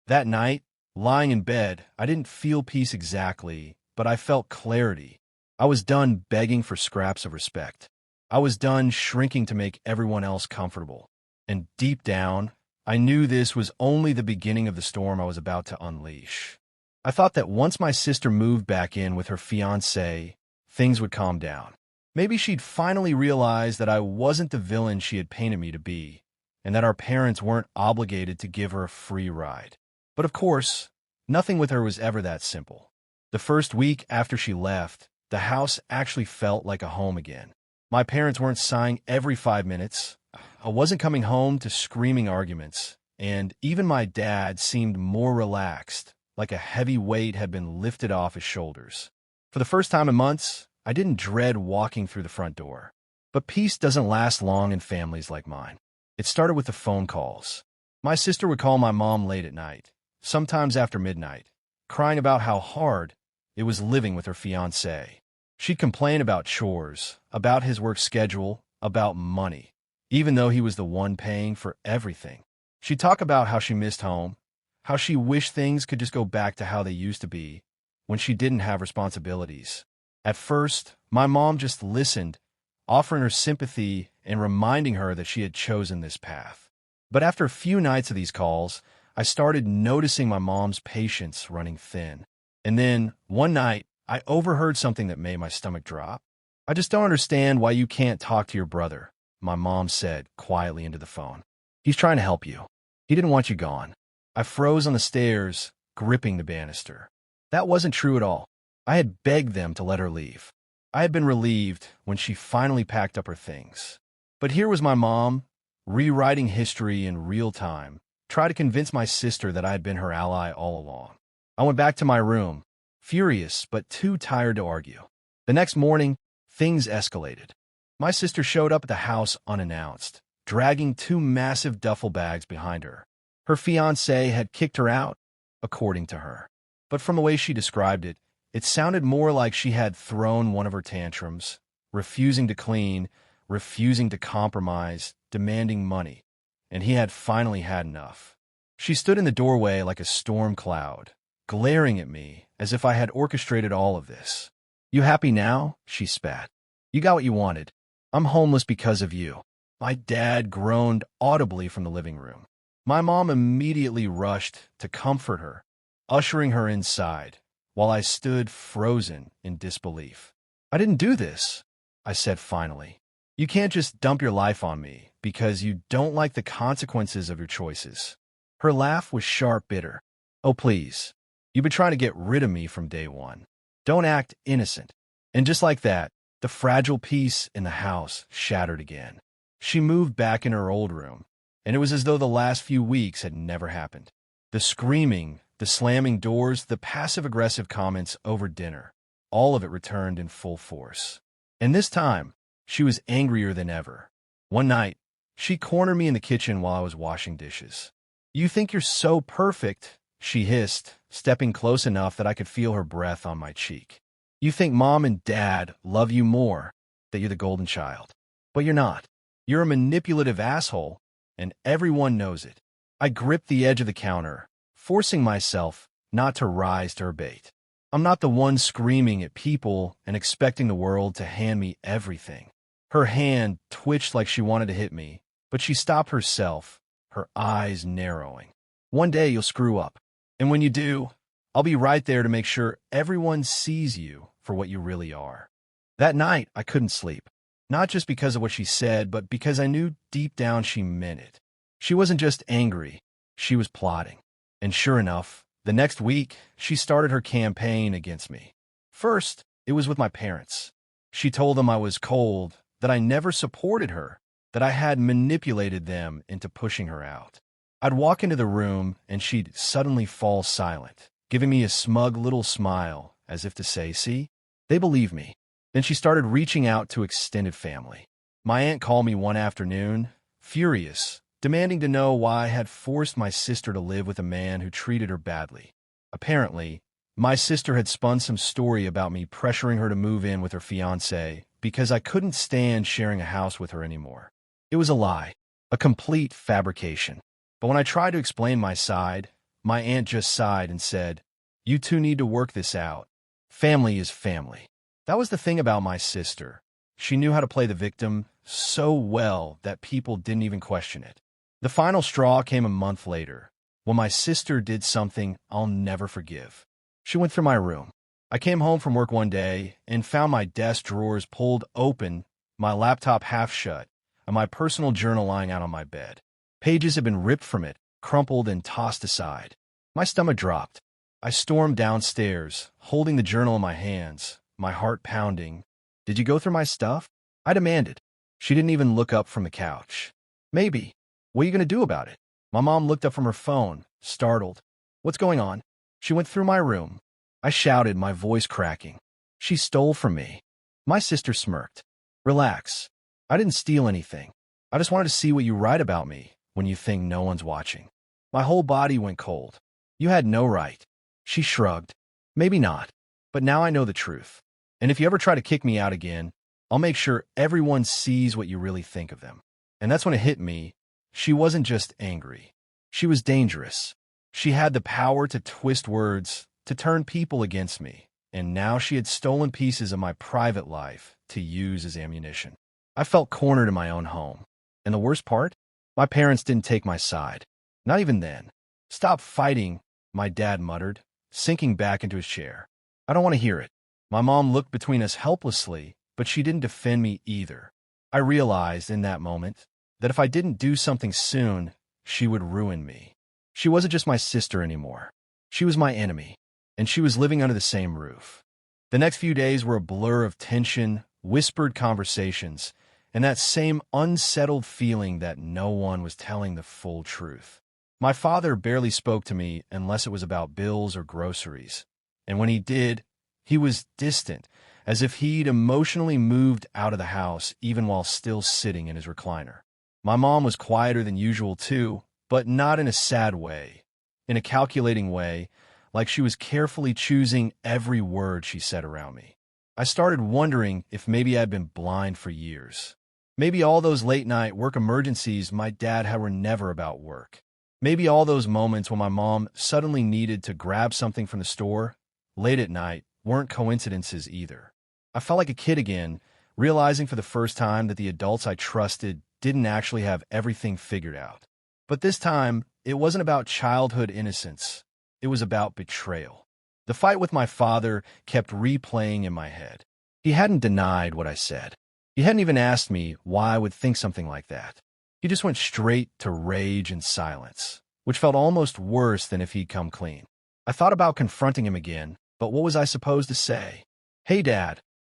That night, lying in bed, I didn't feel peace exactly, but I felt clarity. I was done begging for scraps of respect. I was done shrinking to make everyone else comfortable. And deep down, I knew this was only the beginning of the storm I was about to unleash. I thought that once my sister moved back in with her fiancé, things would calm down. Maybe she'd finally realize that I wasn't the villain she had painted me to be, and that our parents weren't obligated to give her a free ride. But of course, nothing with her was ever that simple. The first week after she left, the house actually felt like a home again. My parents weren't sighing every 5 minutes. I wasn't coming home to screaming arguments, and even my dad seemed more relaxed, like a heavy weight had been lifted off his shoulders. For the first time in months, I didn't dread walking through the front door. But peace doesn't last long in families like mine. It started with the phone calls. My sister would call my mom late at night, sometimes after midnight, crying about how hard it was living with her fiancé. She'd complain about chores, about his work schedule, about money, even though he was the one paying for everything. She'd talk about how she missed home, how she wished things could just go back to how they used to be when she didn't have responsibilities. At first, my mom just listened, offering her sympathy and reminding her that she had chosen this path. But after a few nights of these calls, I started noticing my mom's patience running thin. And then, one night, I overheard something that made my stomach drop. "I just don't understand why you can't talk to your brother," my mom said quietly into the phone. "He's trying to help you. He didn't want you gone." I froze on the stairs, gripping the banister. That wasn't true at all. I had begged them to let her leave. I had been relieved when she finally packed up her things. But here was my mom, rewriting history in real time, trying to convince my sister that I had been her ally all along. I went back to my room, furious but too tired to argue. The next morning, things escalated. My sister showed up at the house unannounced, dragging 2 massive duffel bags behind her. Her fiancé had kicked her out, according to her. But from the way she described it, it sounded more like she had thrown one of her tantrums, refusing to clean, refusing to compromise, demanding money, and he had finally had enough. She stood in the doorway like a storm cloud, glaring at me as if I had orchestrated all of this. "You happy now?" she spat. "You got what you wanted. I'm homeless because of you." My dad groaned audibly from the living room. My mom immediately rushed to comfort her, ushering her inside, while I stood frozen in disbelief. "I didn't do this," I said finally. "You can't just dump your life on me because you don't like the consequences of your choices. Her laugh was sharp, bitter. Oh, please. You've been trying to get rid of me from day one. Don't act innocent. And just like that, the fragile peace in the house shattered again. She moved back in her old room, and it was as though the last few weeks had never happened. The screaming, the slamming doors, the passive-aggressive comments over dinner, all of it returned in full force. And this time, she was angrier than ever. One night, she cornered me in the kitchen while I was washing dishes. "You think you're so perfect," she hissed, stepping close enough that I could feel her breath on my cheek. "You think Mom and Dad love you more, that you're the golden child. But you're not. You're a manipulative asshole, and everyone knows it." I gripped the edge of the counter, forcing myself not to rise to her bait. I'm not the one screaming at people and expecting the world to hand me everything. Her hand twitched like she wanted to hit me, but she stopped herself, her eyes narrowing. "One day you'll screw up, and when you do, I'll be right there to make sure everyone sees you for what you really are." That night, I couldn't sleep, not just because of what she said, but because I knew deep down she meant it. She wasn't just angry, she was plotting. And sure enough, the next week, she started her campaign against me. First, it was with my parents. She told them I was cold, that I never supported her, that I had manipulated them into pushing her out. I'd walk into the room, and she'd suddenly fall silent, giving me a smug little smile, as if to say, "See, they believe me." Then she started reaching out to extended family. My aunt called me one afternoon, furious, demanding to know why I had forced my sister to live with a man who treated her badly. Apparently, my sister had spun some story about me pressuring her to move in with her fiancé because I couldn't stand sharing a house with her anymore. It was a lie, a complete fabrication. But when I tried to explain my side, my aunt just sighed and said, "You two need to work this out. Family is family." That was the thing about my sister. She knew how to play the victim so well that people didn't even question it. The final straw came a month later, when my sister did something I'll never forgive. She went through my room. I came home from work one day and found my desk drawers pulled open, my laptop half shut, and my personal journal lying out on my bed. Pages had been ripped from it, crumpled and tossed aside. My stomach dropped. I stormed downstairs, holding the journal in my hands, my heart pounding. "Did you go through my stuff?" I demanded. She didn't even look up from the couch. "Maybe. What are you going to do about it?" My mom looked up from her phone, startled. "What's going on?" She went through my room. I shouted, my voice cracking. "She stole from me." My sister smirked. "Relax. I didn't steal anything. I just wanted to see what you write about me when you think no one's watching." My whole body went cold. "You had no right." She shrugged. "Maybe not, but now I know the truth. And if you ever try to kick me out again, I'll make sure everyone sees what you really think of them." And that's when it hit me. She wasn't just angry. She was dangerous. She had the power to twist words, to turn people against me. And now she had stolen pieces of my private life to use as ammunition. I felt cornered in my own home. And the worst part? My parents didn't take my side. Not even then. "Stop fighting," my dad muttered, sinking back into his chair. "I don't want to hear it." My mom looked between us helplessly, but she didn't defend me either. I realized in that moment that if I didn't do something soon, she would ruin me. She wasn't just my sister anymore. She was my enemy, and she was living under the same roof. The next few days were a blur of tension, whispered conversations, and that same unsettled feeling that no one was telling the full truth. My father barely spoke to me unless it was about bills or groceries, and when he did, he was distant, as if he'd emotionally moved out of the house even while still sitting in his recliner. My mom was quieter than usual too, but not in a sad way, in a calculating way, like she was carefully choosing every word she said around me. I started wondering if maybe I'd been blind for years. Maybe all those late-night work emergencies my dad had were never about work. Maybe all those moments when my mom suddenly needed to grab something from the store late at night weren't coincidences either. I felt like a kid again, realizing for the first time that the adults I trusted didn't actually have everything figured out. But this time, it wasn't about childhood innocence. It was about betrayal. The fight with my father kept replaying in my head. He hadn't denied what I said. He hadn't even asked me why I would think something like that. He just went straight to rage and silence, which felt almost worse than if he'd come clean. I thought about confronting him again, but what was I supposed to say? Hey, Dad,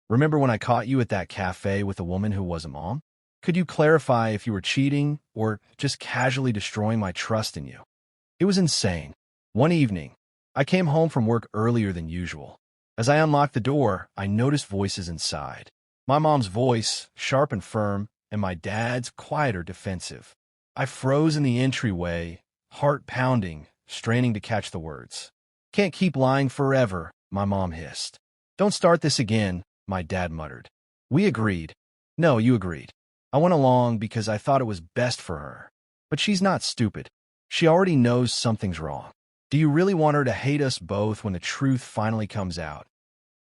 remember when I caught you at that cafe with a woman who wasn't Mom? Could you clarify if you were cheating or just casually destroying my trust in you? It was insane. One evening, I came home from work earlier than usual. As I unlocked the door, I noticed voices inside. My mom's voice, sharp and firm, and my dad's quieter, defensive. I froze in the entryway, heart pounding, straining to catch the words. Can't keep lying forever, my mom hissed. Don't start this again, my dad muttered. We agreed. No, you agreed. I went along because I thought it was best for her. But she's not stupid. She already knows something's wrong. Do you really want her to hate us both when the truth finally comes out?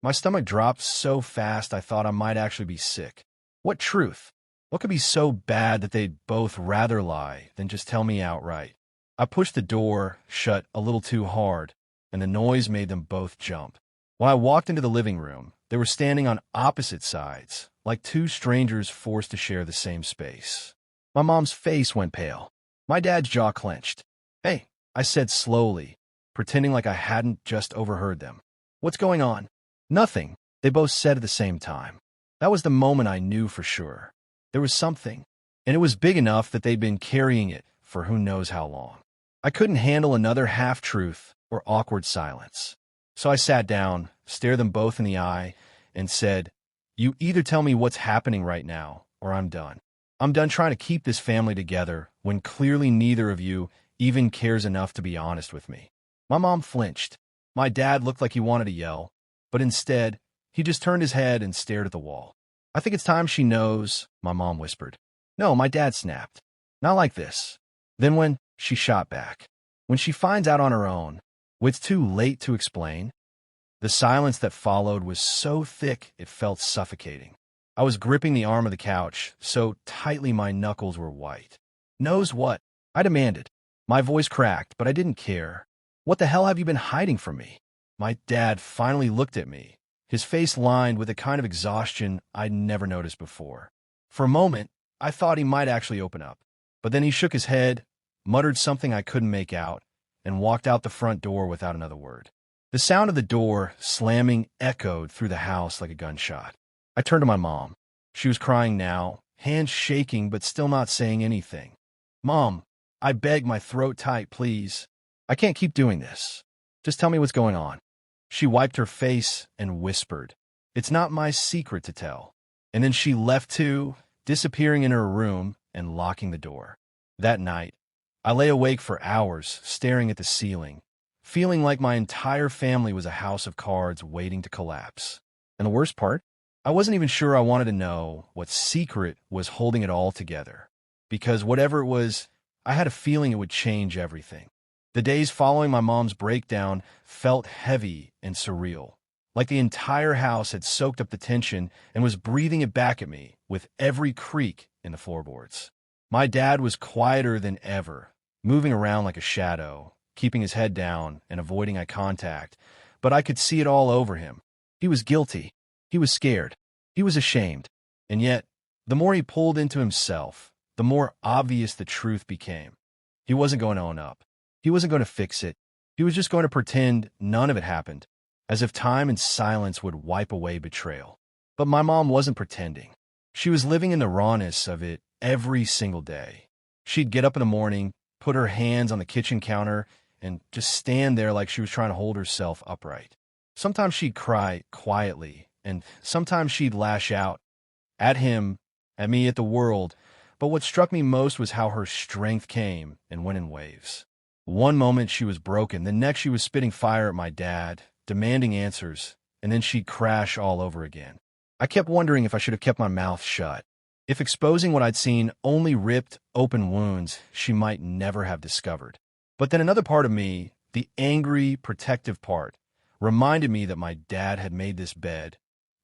My stomach dropped so fast I thought I might actually be sick. What truth? What could be so bad that they'd both rather lie than just tell me outright? I pushed the door shut a little too hard, and the noise made them both jump. When I walked into the living room, they were standing on opposite sides, like two strangers forced to share the same space. My mom's face went pale. My dad's jaw clenched. Hey, I said slowly, pretending like I hadn't just overheard them. What's going on? Nothing, they both said at the same time. That was the moment I knew for sure. There was something, and it was big enough that they'd been carrying it for who knows how long. I couldn't handle another half-truth or awkward silence. So I sat down, stared them both in the eye, and said, You either tell me what's happening right now, or I'm done. I'm done trying to keep this family together when clearly neither of you even cares enough to be honest with me. My mom flinched. My dad looked like he wanted to yell, but instead, he just turned his head and stared at the wall. I think it's time she knows, my mom whispered. No, my dad snapped. Not like this. Then when she shot back. When she finds out on her own, it's too late to explain. The silence that followed was so thick it felt suffocating. I was gripping the arm of the couch so tightly my knuckles were white. Knows what? I demanded. My voice cracked, but I didn't care. What the hell have you been hiding from me? My dad finally looked at me, his face lined with a kind of exhaustion I'd never noticed before. For a moment, I thought he might actually open up, but then he shook his head, muttered something I couldn't make out, and walked out the front door without another word. The sound of the door slamming echoed through the house like a gunshot. I turned to my mom. She was crying now, hands shaking but still not saying anything. Mom, I beg, my throat tight, please. I can't keep doing this. Just tell me what's going on. She wiped her face and whispered, It's not my secret to tell. And then she left too, disappearing in her room and locking the door. That night, I lay awake for hours, staring at the ceiling, feeling like my entire family was a house of cards waiting to collapse. And the worst part? I wasn't even sure I wanted to know what secret was holding it all together. Because whatever it was, I had a feeling it would change everything. The days following my mom's breakdown felt heavy and surreal, like the entire house had soaked up the tension and was breathing it back at me with every creak in the floorboards. My dad was quieter than ever, moving around like a shadow, keeping his head down and avoiding eye contact, but I could see it all over him. He was guilty. He was scared. He was ashamed. And yet, the more he pulled into himself, the more obvious the truth became. He wasn't going to own up. He wasn't going to fix it. He was just going to pretend none of it happened, as if time and silence would wipe away betrayal. But my mom wasn't pretending. She was living in the rawness of it every single day. She'd get up in the morning, put her hands on the kitchen counter, and just stand there like she was trying to hold herself upright. Sometimes she'd cry quietly, and sometimes she'd lash out at him, at me, at the world. But what struck me most was how her strength came and went in waves. One moment she was broken, the next she was spitting fire at my dad, demanding answers, and then she'd crash all over again. I kept wondering if I should have kept my mouth shut, if exposing what I'd seen only ripped open wounds she might never have discovered. But then another part of me, the angry, protective part, reminded me that my dad had made this bed,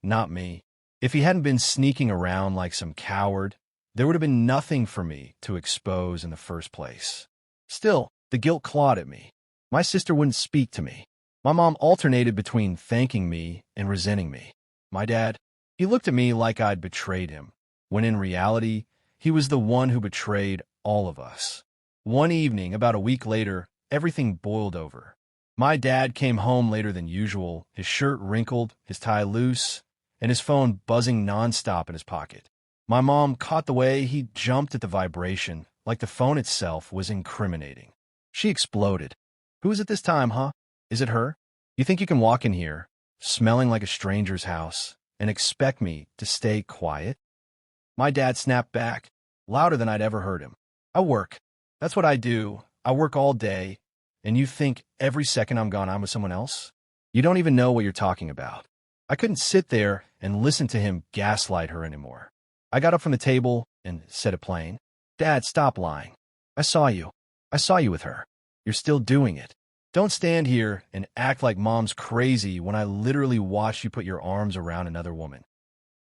not me. If he hadn't been sneaking around like some coward, there would have been nothing for me to expose in the first place. Still, the guilt clawed at me. My sister wouldn't speak to me. My mom alternated between thanking me and resenting me. My dad, he looked at me like I'd betrayed him, when in reality, He was the one who betrayed all of us. One evening, about a week later, everything boiled over. My dad came home later than usual, his shirt wrinkled, his tie loose, and his phone buzzing nonstop in his pocket. My mom caught the way he jumped at the vibration, like the phone itself was incriminating. She exploded. "Who is it this time, huh? Is it her? You think you can walk in here, smelling like a stranger's house, and expect me to stay quiet?" My dad snapped back, louder than I'd ever heard him. "I work. That's what I do. I work all day, and you think every second I'm gone I'm with someone else? You don't even know what you're talking about." I couldn't sit there and listen to him gaslight her anymore. I got up from the table and said it plain. "Dad, stop lying. I saw you. I saw you with her. You're still doing it. Don't stand here and act like mom's crazy when I literally watched you put your arms around another woman."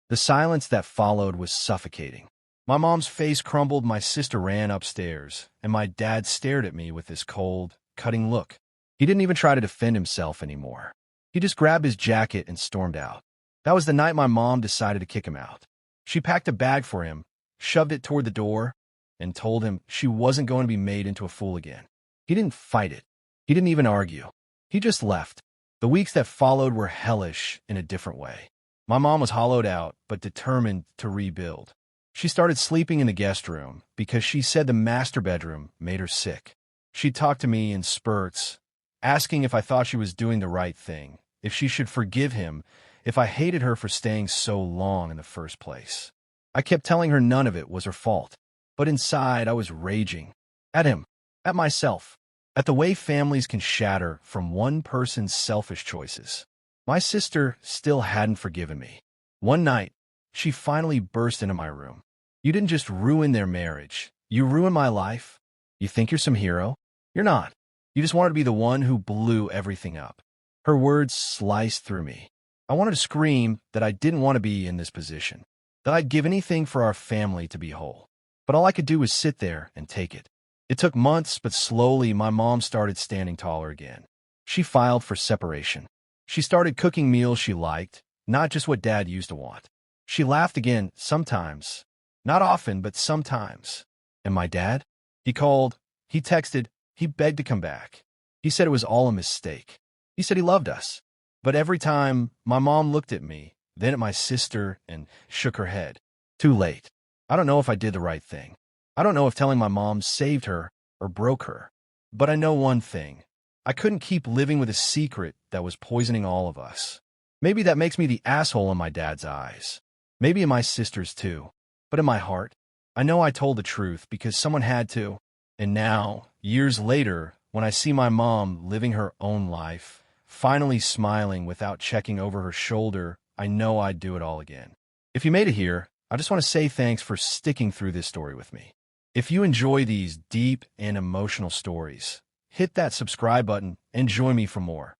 The silence that followed was suffocating. My mom's face crumbled, my sister ran upstairs, and my dad stared at me with this cold, cutting look. He didn't even try to defend himself anymore. He just grabbed his jacket and stormed out. That was the night my mom decided to kick him out. She packed a bag for him, shoved it toward the door, and told him she wasn't going to be made into a fool again. He didn't fight it. He didn't even argue. He just left. The weeks that followed were hellish in a different way. My mom was hollowed out, but determined to rebuild. She started sleeping in the guest room because she said the master bedroom made her sick. She'd talk to me in spurts, asking if I thought she was doing the right thing, if she should forgive him, if I hated her for staying so long in the first place. I kept telling her none of it was her fault, but inside I was raging. At him, at myself, at the way families can shatter from one person's selfish choices. My sister still hadn't forgiven me. One night, she finally burst into my room. "You didn't just ruin their marriage. You ruined my life. You think you're some hero? You're not. You just wanted to be the one who blew everything up." Her words sliced through me. I wanted to scream that I didn't want to be in this position, that I'd give anything for our family to be whole. But all I could do was sit there and take it. It took months, but slowly my mom started standing taller again. She filed for separation. She started cooking meals she liked, not just what Dad used to want. She laughed again sometimes. Not often, but sometimes. And my dad? He called, he texted, he begged to come back. He said it was all a mistake. He said he loved us. But every time, my mom looked at me, then at my sister, and shook her head. Too late. I don't know if I did the right thing. I don't know if telling my mom saved her or broke her. But I know one thing. I couldn't keep living with a secret that was poisoning all of us. Maybe that makes me the asshole in my dad's eyes. Maybe in my sister's too. But in my heart, I know I told the truth because someone had to. And now, years later, when I see my mom living her own life, finally smiling without checking over her shoulder, I know I'd do it all again. If you made it here, I just want to say thanks for sticking through this story with me. If you enjoy these deep and emotional stories, hit that subscribe button and join me for more.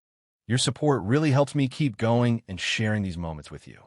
Your support really helps me keep going and sharing these moments with you.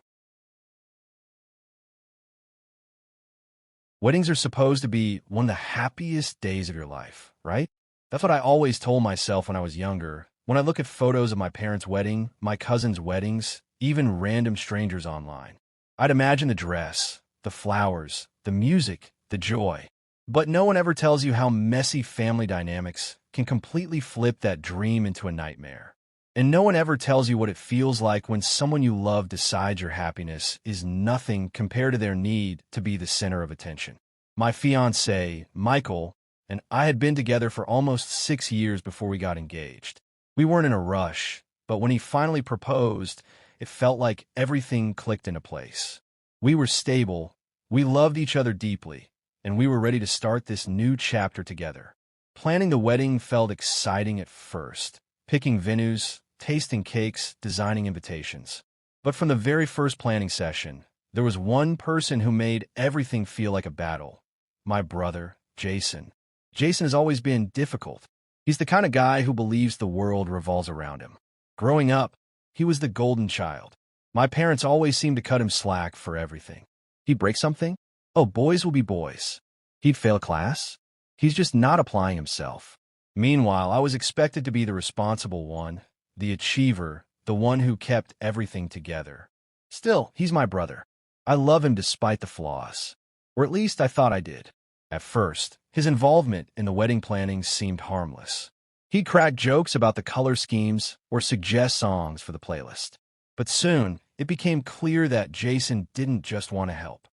Weddings are supposed to be one of the happiest days of your life, right? That's what I always told myself when I was younger. When I look at photos of my parents' wedding, my cousins' weddings, even random strangers online, I'd imagine the dress, the flowers, the music, the joy. But no one ever tells you how messy family dynamics can completely flip that dream into a nightmare. And no one ever tells you what it feels like when someone you love decides your happiness is nothing compared to their need to be the center of attention. My fiancé, Michael, and I had been together for almost 6 years before we got engaged. We weren't in a rush, but when he finally proposed, it felt like everything clicked into place. We were stable, we loved each other deeply, and we were ready to start this new chapter together. Planning the wedding felt exciting at first, picking venues, tasting cakes, designing invitations. But from the very first planning session, there was one person who made everything feel like a battle. My brother, Jason. Jason has always been difficult. He's the kind of guy who believes the world revolves around him. Growing up, he was the golden child. My parents always seemed to cut him slack for everything. He'd break something? Oh, boys will be boys. He'd fail class? He's just not applying himself. Meanwhile, I was expected to be the responsible one, the achiever, the one who kept everything together. Still, he's my brother. I love him despite the flaws. Or at least I thought I did. At first, his involvement in the wedding planning seemed harmless. He'd crack jokes about the color schemes or suggest songs for the playlist. But soon, it became clear that Jason didn't just want to help.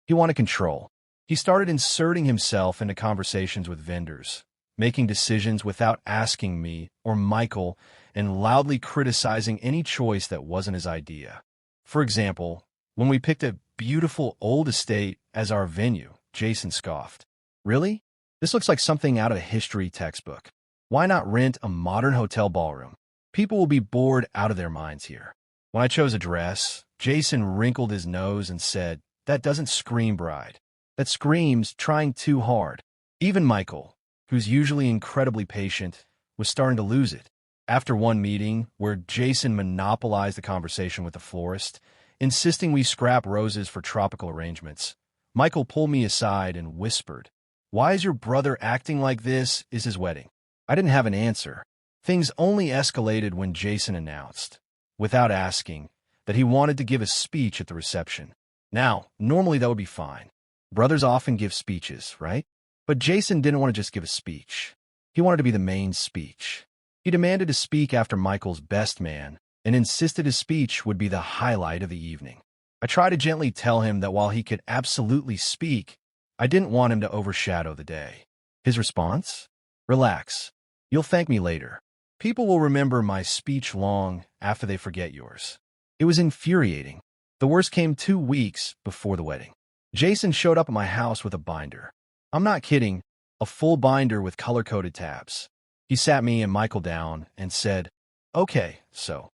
He wanted control. He started inserting himself into conversations with vendors, making decisions without asking me or Michael, and loudly criticizing any choice that wasn't his idea. For example, when we picked a beautiful old estate as our venue, Jason scoffed. "Really? This looks like something out of a history textbook. Why not rent a modern hotel ballroom? People will be bored out of their minds here." When I chose a dress, Jason wrinkled his nose and said, "That doesn't scream bride. That screams trying too hard." Even Michael, who's usually incredibly patient, was starting to lose it. After one meeting, where Jason monopolized the conversation with the florist, insisting we scrap roses for tropical arrangements, Michael pulled me aside and whispered, "Why is your brother acting like this is his wedding?" I didn't have an answer. Things only escalated when Jason announced, without asking, that he wanted to give a speech at the reception. Now, normally that would be fine. Brothers often give speeches, right? But Jason didn't want to just give a speech. He wanted to be the main speech. He demanded to speak after Michael's best man and insisted his speech would be the highlight of the evening. I tried to gently tell him that while he could absolutely speak, I didn't want him to overshadow the day. His response? "Relax. You'll thank me later. People will remember my speech long after they forget yours." It was infuriating. The worst came 2 weeks before the wedding. Jason showed up at my house with a binder. I'm not kidding, a full binder with color-coded tabs. He sat me and Michael down and said, "Okay, so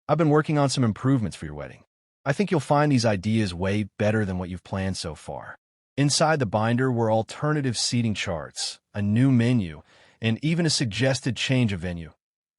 I've been working on some improvements for your wedding. I think you'll find these ideas way better than what you've planned so far." Inside the binder were alternative seating charts, a new menu, and even a suggested change of venue.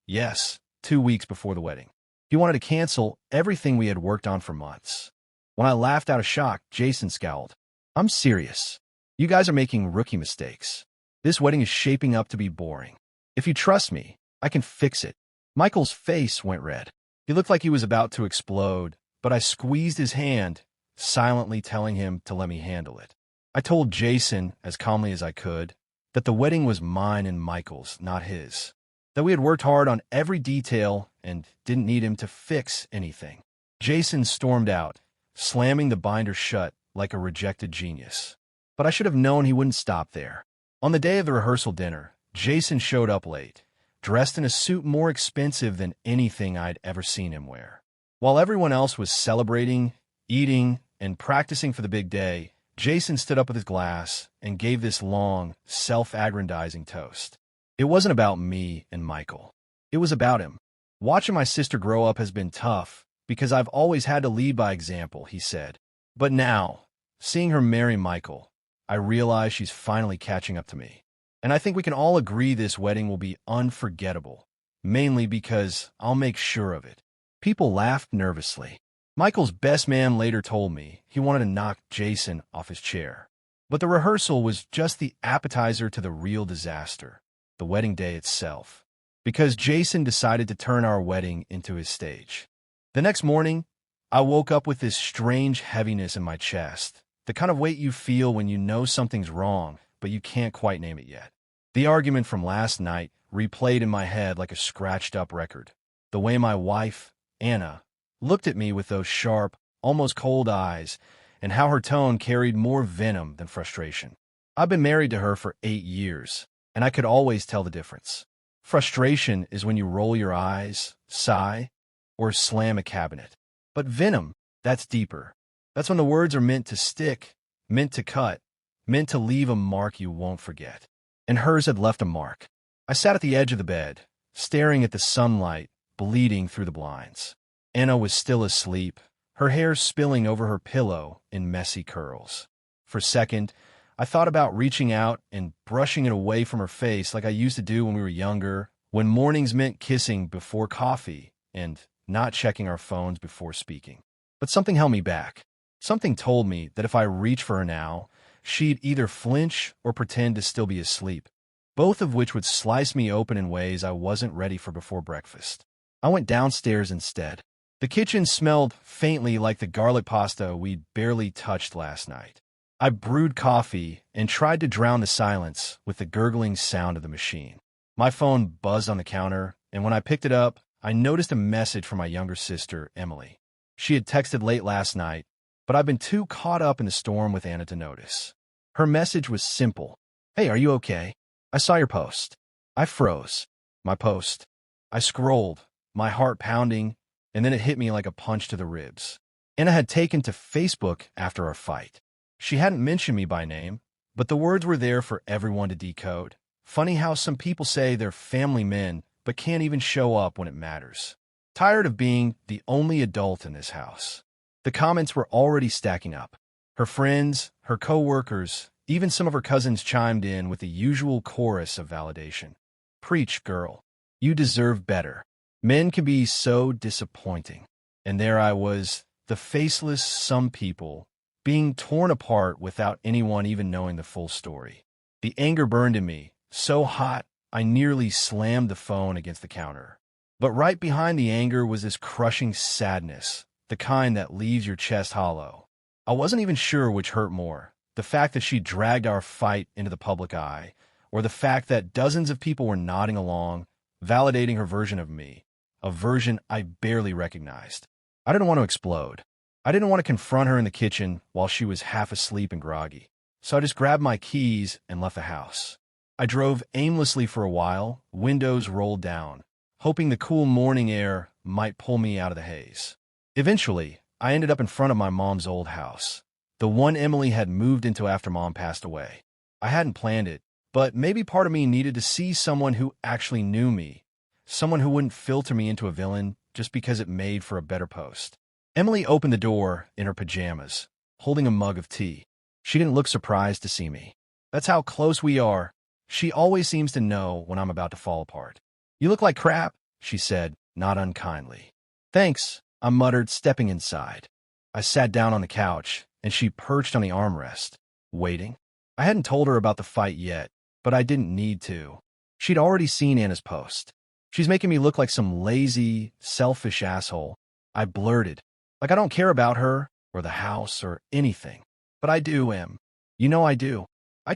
Yes, 2 weeks before the wedding. He wanted to cancel everything we had worked on for months. When I laughed out of shock, Jason scowled. "I'm serious. You guys are making rookie mistakes. This wedding is shaping up to be boring. If you trust me, I can fix it." Michael's face went red. He looked like he was about to explode, but I squeezed his hand, silently telling him to let me handle it. I told Jason, as calmly as I could, that the wedding was mine and Michael's, not his. That we had worked hard on every detail and didn't need him to fix anything. Jason stormed out, slamming the binder shut like a rejected genius. But I should have known he wouldn't stop there. On the day of the rehearsal dinner, Jason showed up late, dressed in a suit more expensive than anything I'd ever seen him wear. While everyone else was celebrating, eating, and practicing for the big day, Jason stood up with his glass and gave this long, self-aggrandizing toast. It wasn't about me and Michael. It was about him. "Watching my sister grow up has been tough because I've always had to lead by example," he said. "But now, seeing her marry Michael, I realize she's finally catching up to me. And I think we can all agree this wedding will be unforgettable, mainly because I'll make sure of it." People laughed nervously. Michael's best man later told me he wanted to knock Jason off his chair. But the rehearsal was just the appetizer to the real disaster, the wedding day itself, because Jason decided to turn our wedding into his stage. The next morning, I woke up with this strange heaviness in my chest, the kind of weight you feel when you know something's wrong, but you can't quite name it yet. The argument from last night replayed in my head like a scratched-up record. The way my wife, Anna, looked at me with those sharp, almost cold eyes, and how her tone carried more venom than frustration. I've been married to her for 8 years, and I could always tell the difference. Frustration is when you roll your eyes, sigh, or slam a cabinet. But venom, that's deeper. That's when the words are meant to stick, meant to cut, meant to leave a mark you won't forget. And hers had left a mark. I sat at the edge of the bed, staring at the sunlight bleeding through the blinds. Anna was still asleep, her hair spilling over her pillow in messy curls. For a second, I thought about reaching out and brushing it away from her face like I used to do when we were younger, when mornings meant kissing before coffee and not checking our phones before speaking. But something held me back. Something told me that if I reached for her now, she'd either flinch or pretend to still be asleep, both of which would slice me open in ways I wasn't ready for before breakfast. I went downstairs instead. The kitchen smelled faintly like the garlic pasta we'd barely touched last night. I brewed coffee and tried to drown the silence with the gurgling sound of the machine. My phone buzzed on the counter, and when I picked it up, I noticed a message from my younger sister, Emily. She had texted late last night, but I've been too caught up in the storm with Anna to notice. Her message was simple. "Hey, are you okay? I saw your post." I froze. My post. I scrolled, my heart pounding, and then it hit me like a punch to the ribs. Anna had taken to Facebook after our fight. She hadn't mentioned me by name, but the words were there for everyone to decode. Funny how some people say they're family men, but can't even show up when it matters. Tired of being the only adult in this house. The comments were already stacking up. Her friends, her co-workers, even some of her cousins chimed in with the usual chorus of validation. "Preach, girl. You deserve better. Men can be so disappointing." And there I was, the faceless some people, being torn apart without anyone even knowing the full story. The anger burned in me, so hot I nearly slammed the phone against the counter. But right behind the anger was this crushing sadness, the kind that leaves your chest hollow. I wasn't even sure which hurt more, the fact that she dragged our fight into the public eye, or the fact that dozens of people were nodding along, validating her version of me, a version I barely recognized. I didn't want to explode. I didn't want to confront her in the kitchen while she was half asleep and groggy. So I just grabbed my keys and left the house. I drove aimlessly for a while, windows rolled down, hoping the cool morning air might pull me out of the haze. Eventually, I ended up in front of my mom's old house, the one Emily had moved into after Mom passed away. I hadn't planned it, but maybe part of me needed to see someone who actually knew me, someone who wouldn't filter me into a villain just because it made for a better post. Emily opened the door in her pajamas, holding a mug of tea. She didn't look surprised to see me. That's how close we are. She always seems to know when I'm about to fall apart. "You look like crap," she said, not unkindly. "Thanks," I muttered, stepping inside. I sat down on the couch, and she perched on the armrest, waiting. I hadn't told her about the fight yet, but I didn't need to. She'd already seen Anna's post. "She's making me look like some lazy, selfish asshole," I blurted. "Like I don't care about her, or the house, or anything. But I do, Em. You know I do. I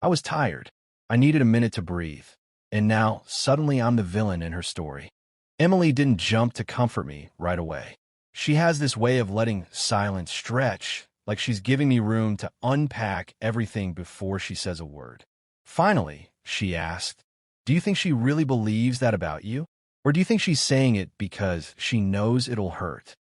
was tired. I needed a minute to breathe. And now, suddenly I'm the villain in her story." Emily didn't jump to comfort me right away. She has this way of letting silence stretch, like she's giving me room to unpack everything before she says a word. Finally, she asked, "Do you think she really believes that about you? Or do you think she's saying it because she knows it'll hurt?"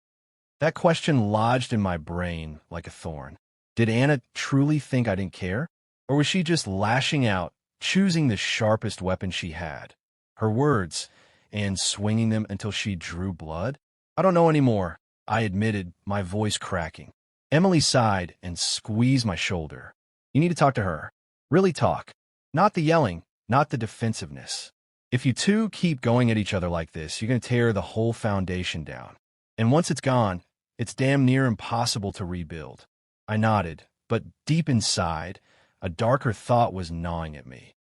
That question lodged in my brain like a thorn. Did Anna truly think I didn't care? Or was she just lashing out, choosing the sharpest weapon she had? Her words, and swinging them until she drew blood? "I don't know anymore," I admitted, my voice cracking. Emily sighed and squeezed my shoulder. "You need to talk to her. Really talk. Not the yelling, not the defensiveness. If you two keep going at each other like this, you're going to tear the whole foundation down. And once it's gone, it's damn near impossible to rebuild." I nodded, but deep inside, a darker thought was gnawing at me.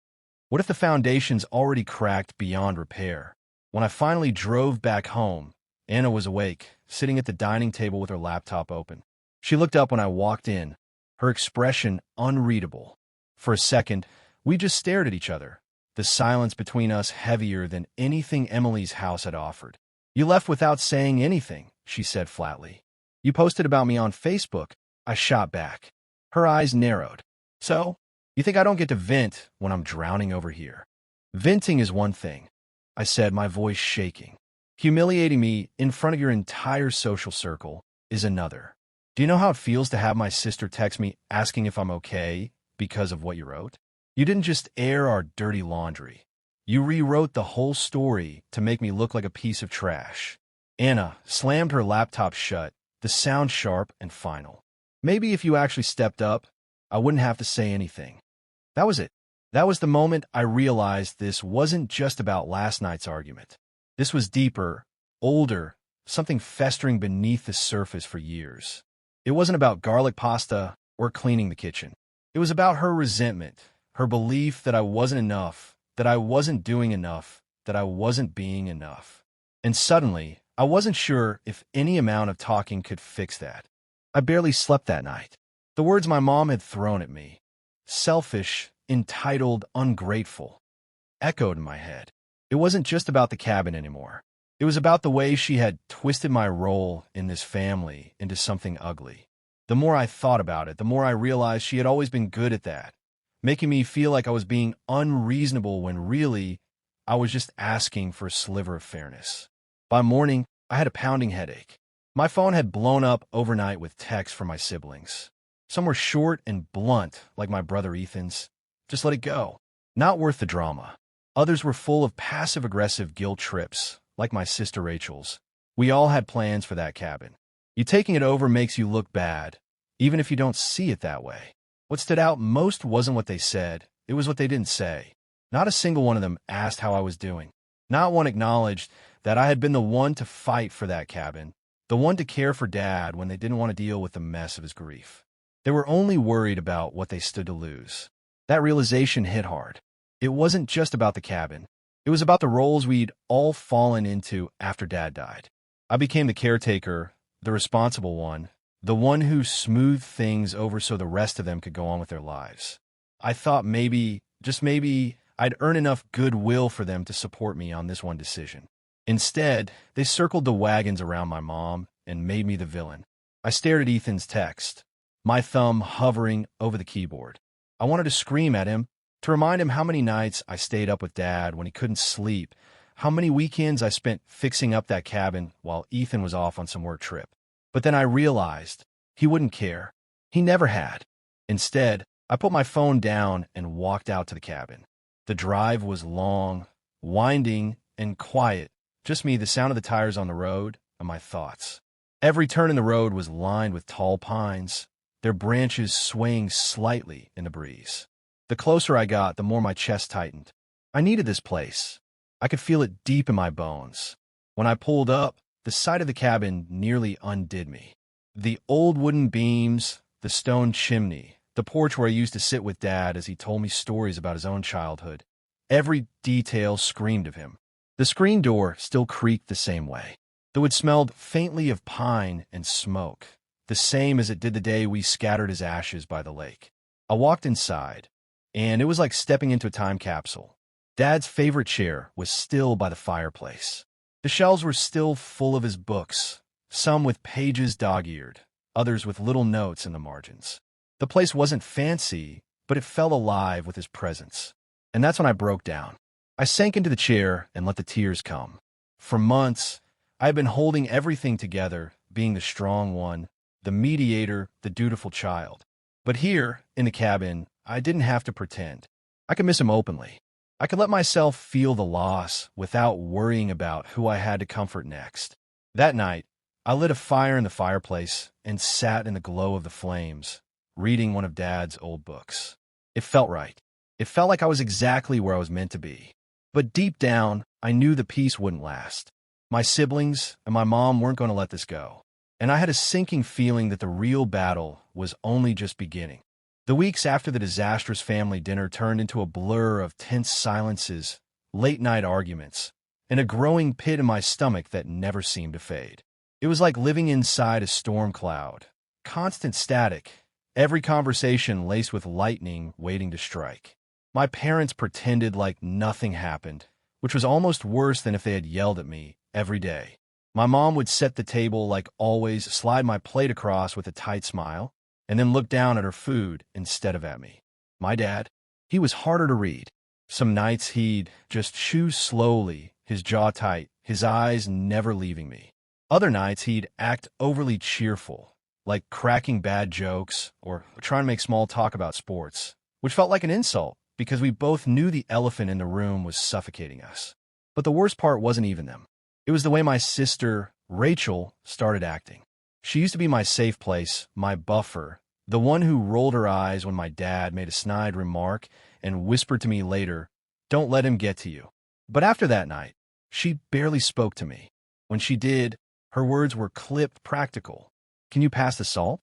What if the foundation's already cracked beyond repair? When I finally drove back home, Anna was awake, sitting at the dining table with her laptop open. She looked up when I walked in, her expression unreadable. For a second, we just stared at each other, the silence between us heavier than anything Emily's house had offered. "You left without saying anything," she said flatly. "You posted about me on Facebook," I shot back. Her eyes narrowed. "So, you think I don't get to vent when I'm drowning over here?" "Venting is one thing," I said, my voice shaking. "Humiliating me in front of your entire social circle is another. Do you know how it feels to have my sister text me asking if I'm okay because of what you wrote? You didn't just air our dirty laundry. You rewrote the whole story to make me look like a piece of trash." Anna slammed her laptop shut, the sound sharp and final. "Maybe if you actually stepped up, I wouldn't have to say anything." That was it. That was the moment I realized this wasn't just about last night's argument. This was deeper, older, something festering beneath the surface for years. It wasn't about garlic pasta or cleaning the kitchen. It was about her resentment, her belief that I wasn't enough, that I wasn't doing enough, that I wasn't being enough. And suddenly, I wasn't sure if any amount of talking could fix that. I barely slept that night. The words my mom had thrown at me, selfish, entitled, ungrateful, echoed in my head. It wasn't just about the cabin anymore. It was about the way she had twisted my role in this family into something ugly. The more I thought about it, the more I realized she had always been good at that, making me feel like I was being unreasonable when really I was just asking for a sliver of fairness. By morning, I had a pounding headache. My phone had blown up overnight with texts from my siblings. Some were short and blunt, like my brother Ethan's. Just let it go. Not worth the drama. Others were full of passive-aggressive guilt trips, like my sister Rachel's. We all had plans for that cabin. You taking it over makes you look bad, even if you don't see it that way. What stood out most wasn't what they said, it was what they didn't say. Not a single one of them asked how I was doing. Not one acknowledged that I had been the one to fight for that cabin, the one to care for Dad when they didn't want to deal with the mess of his grief. They were only worried about what they stood to lose. That realization hit hard. It wasn't just about the cabin. It was about the roles we'd all fallen into after Dad died. I became the caretaker, the responsible one, the one who smoothed things over so the rest of them could go on with their lives. I thought maybe, just maybe, I'd earn enough goodwill for them to support me on this one decision. Instead, they circled the wagons around my mom and made me the villain. I stared at Ethan's text, my thumb hovering over the keyboard. I wanted to scream at him, to remind him how many nights I stayed up with Dad when he couldn't sleep, how many weekends I spent fixing up that cabin while Ethan was off on some work trip. But then I realized he wouldn't care. He never had. Instead, I put my phone down and walked out to the cabin. The drive was long, winding, and quiet. Just me, the sound of the tires on the road, and my thoughts. Every turn in the road was lined with tall pines, their branches swaying slightly in the breeze. The closer I got, the more my chest tightened. I needed this place. I could feel it deep in my bones. When I pulled up, the sight of the cabin nearly undid me. The old wooden beams, the stone chimney, the porch where I used to sit with Dad as he told me stories about his own childhood. Every detail screamed of him. The screen door still creaked the same way, though it smelled faintly of pine and smoke, the same as it did the day we scattered his ashes by the lake. I walked inside, and it was like stepping into a time capsule. Dad's favorite chair was still by the fireplace. The shelves were still full of his books, some with pages dog-eared, others with little notes in the margins. The place wasn't fancy, but it felt alive with his presence. And that's when I broke down. I sank into the chair and let the tears come. For months, I had been holding everything together, being the strong one, the mediator, the dutiful child. But here, in the cabin, I didn't have to pretend. I could miss him openly. I could let myself feel the loss without worrying about who I had to comfort next. That night, I lit a fire in the fireplace and sat in the glow of the flames, reading one of Dad's old books. It felt right. It felt like I was exactly where I was meant to be. But deep down, I knew the peace wouldn't last. My siblings and my mom weren't going to let this go. And I had a sinking feeling that the real battle was only just beginning. The weeks after the disastrous family dinner turned into a blur of tense silences, late-night arguments, and a growing pit in my stomach that never seemed to fade. It was like living inside a storm cloud. Constant static, every conversation laced with lightning waiting to strike. My parents pretended like nothing happened, which was almost worse than if they had yelled at me every day. My mom would set the table like always, slide my plate across with a tight smile, and then look down at her food instead of at me. My dad, he was harder to read. Some nights he'd just chew slowly, his jaw tight, his eyes never leaving me. Other nights he'd act overly cheerful, like cracking bad jokes or trying to make small talk about sports, which felt like an insult because we both knew the elephant in the room was suffocating us. But the worst part wasn't even them. It was the way my sister, Rachel, started acting. She used to be my safe place, my buffer, the one who rolled her eyes when my dad made a snide remark and whispered to me later, "Don't let him get to you." But after that night, she barely spoke to me. When she did, her words were clipped practical. "Can you pass the salt?"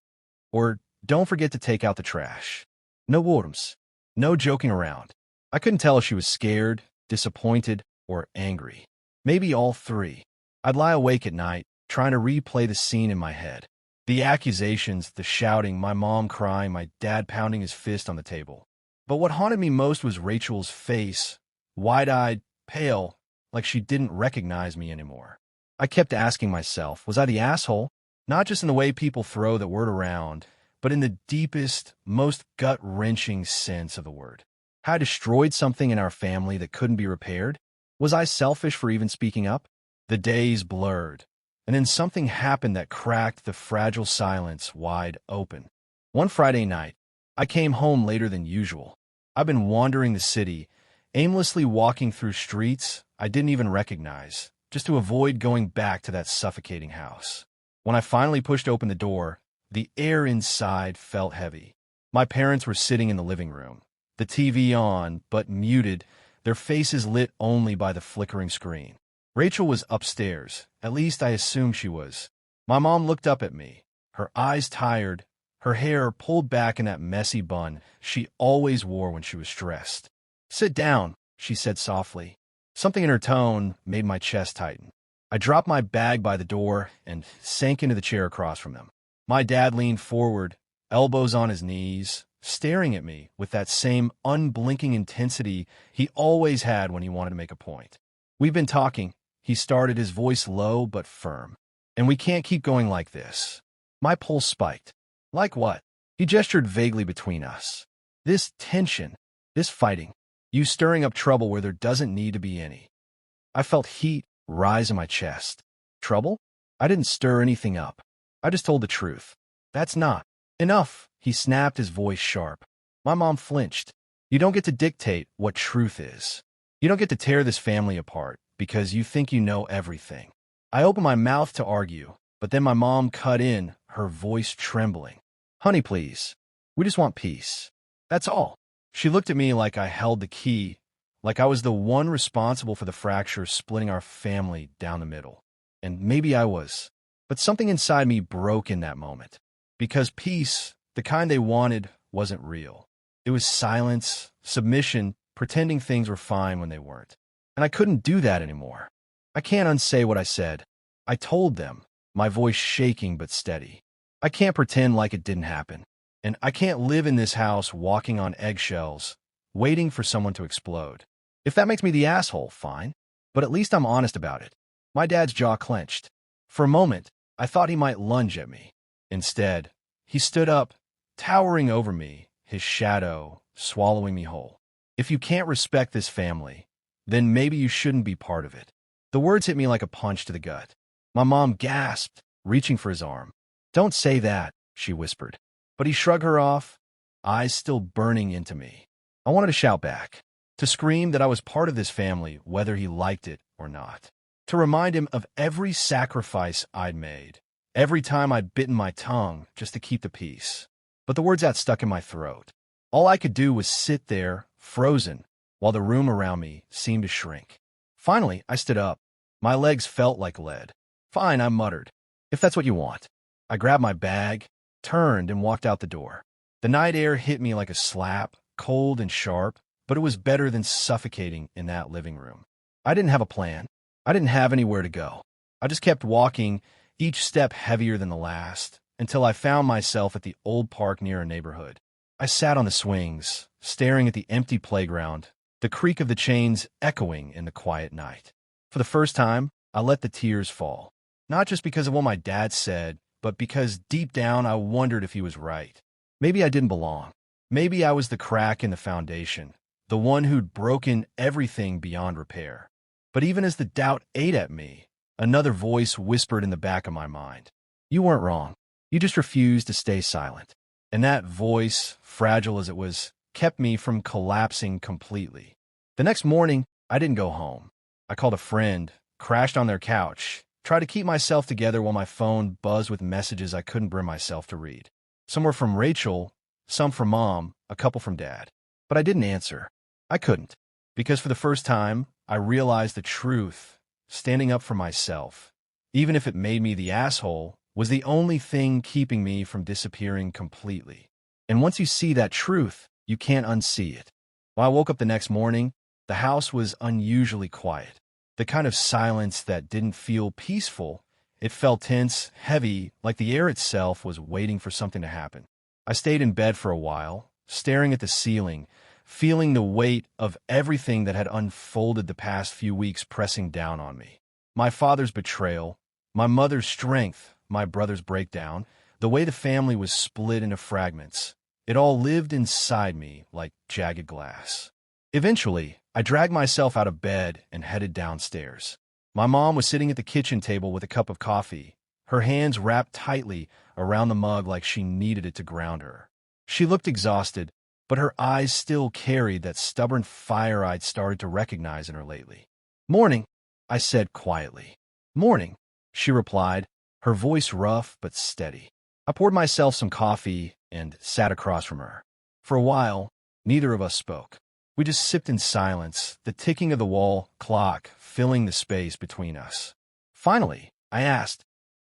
Or, "Don't forget to take out the trash." No words. No joking around. I couldn't tell if she was scared, disappointed, or angry. Maybe all three. I'd lie awake at night, trying to replay the scene in my head. The accusations, the shouting, my mom crying, my dad pounding his fist on the table. But what haunted me most was Rachel's face, wide-eyed, pale, like she didn't recognize me anymore. I kept asking myself, was I the asshole? Not just in the way people throw that word around, but in the deepest, most gut-wrenching sense of the word. Had I destroyed something in our family that couldn't be repaired? Was I selfish for even speaking up? The days blurred, and then something happened that cracked the fragile silence wide open. One Friday night, I came home later than usual. I've been wandering the city, aimlessly walking through streets I didn't even recognize, just to avoid going back to that suffocating house. When I finally pushed open the door, the air inside felt heavy. My parents were sitting in the living room, the TV on, but muted, their faces lit only by the flickering screen. Rachel was upstairs, at least I assumed she was. My mom looked up at me, her eyes tired, her hair pulled back in that messy bun she always wore when she was stressed. "Sit down," she said softly. Something in her tone made my chest tighten. I dropped my bag by the door and sank into the chair across from them. My dad leaned forward, elbows on his knees, staring at me with that same unblinking intensity he always had when he wanted to make a point. "We've been talking," he started, his voice low but firm. "And we can't keep going like this." My pulse spiked. "Like what?" He gestured vaguely between us. "This tension, this fighting, you stirring up trouble where there doesn't need to be any." I felt heat rise in my chest. Trouble? I didn't stir anything up. I just told the truth. "That's not enough," he snapped, his voice sharp. My mom flinched. "You don't get to dictate what truth is. You don't get to tear this family apart because you think you know everything." I opened my mouth to argue, but then my mom cut in, her voice trembling. "Honey, please. We just want peace. That's all." She looked at me like I held the key, like I was the one responsible for the fracture splitting our family down the middle. And maybe I was. But something inside me broke in that moment. Because peace, the kind they wanted, wasn't real. It was silence, submission, pretending things were fine when they weren't. And I couldn't do that anymore. I can't unsay what I said. I told them, my voice shaking but steady. I can't pretend like it didn't happen. And I can't live in this house walking on eggshells, waiting for someone to explode. If that makes me the asshole, fine. But at least I'm honest about it. My dad's jaw clenched. For a moment, I thought he might lunge at me. Instead, he stood up, towering over me, his shadow swallowing me whole. "If you can't respect this family, then maybe you shouldn't be part of it." The words hit me like a punch to the gut. My mom gasped, reaching for his arm. "Don't say that," she whispered. But he shrugged her off, eyes still burning into me. I wanted to shout back, to scream that I was part of this family, whether he liked it or not. To remind him of every sacrifice I'd made, every time I'd bitten my tongue just to keep the peace. But the words got stuck in my throat. All I could do was sit there, frozen, while the room around me seemed to shrink. Finally, I stood up. My legs felt like lead. "Fine," I muttered. "If that's what you want." I grabbed my bag, turned, and walked out the door. The night air hit me like a slap, cold and sharp, but it was better than suffocating in that living room. I didn't have a plan. I didn't have anywhere to go. I just kept walking, each step heavier than the last, until I found myself at the old park near a neighborhood. I sat on the swings, staring at the empty playground, the creak of the chains echoing in the quiet night. For the first time, I let the tears fall. Not just because of what my dad said, but because deep down I wondered if he was right. Maybe I didn't belong. Maybe I was the crack in the foundation, the one who'd broken everything beyond repair. But even as the doubt ate at me, another voice whispered in the back of my mind. "You weren't wrong. You just refused to stay silent." And that voice, fragile as it was, kept me from collapsing completely. The next morning, I didn't go home. I called a friend, crashed on their couch, tried to keep myself together while my phone buzzed with messages I couldn't bring myself to read. Some were from Rachel, some from Mom, a couple from Dad. But I didn't answer. I couldn't. Because for the first time, I realized the truth, standing up for myself, even if it made me the asshole, was the only thing keeping me from disappearing completely. And once you see that truth, you can't unsee it. When I woke up the next morning, the house was unusually quiet. The kind of silence that didn't feel peaceful, It felt tense, heavy, like the air itself was waiting for something to happen. I stayed in bed for a while, staring at the ceiling, feeling the weight of everything that had unfolded the past few weeks pressing down on me. My father's betrayal, my mother's strength, my brother's breakdown, the way the family was split into fragments. It all lived inside me like jagged glass. Eventually, I dragged myself out of bed and headed downstairs. My mom was sitting at the kitchen table with a cup of coffee, her hands wrapped tightly around the mug like she needed it to ground her. She looked exhausted, but her eyes still carried that stubborn fire I'd started to recognize in her lately. "Morning," I said quietly. "Morning," she replied, her voice rough but steady. I poured myself some coffee and sat across from her. For a while, neither of us spoke. We just sipped in silence, the ticking of the wall clock filling the space between us. Finally, I asked,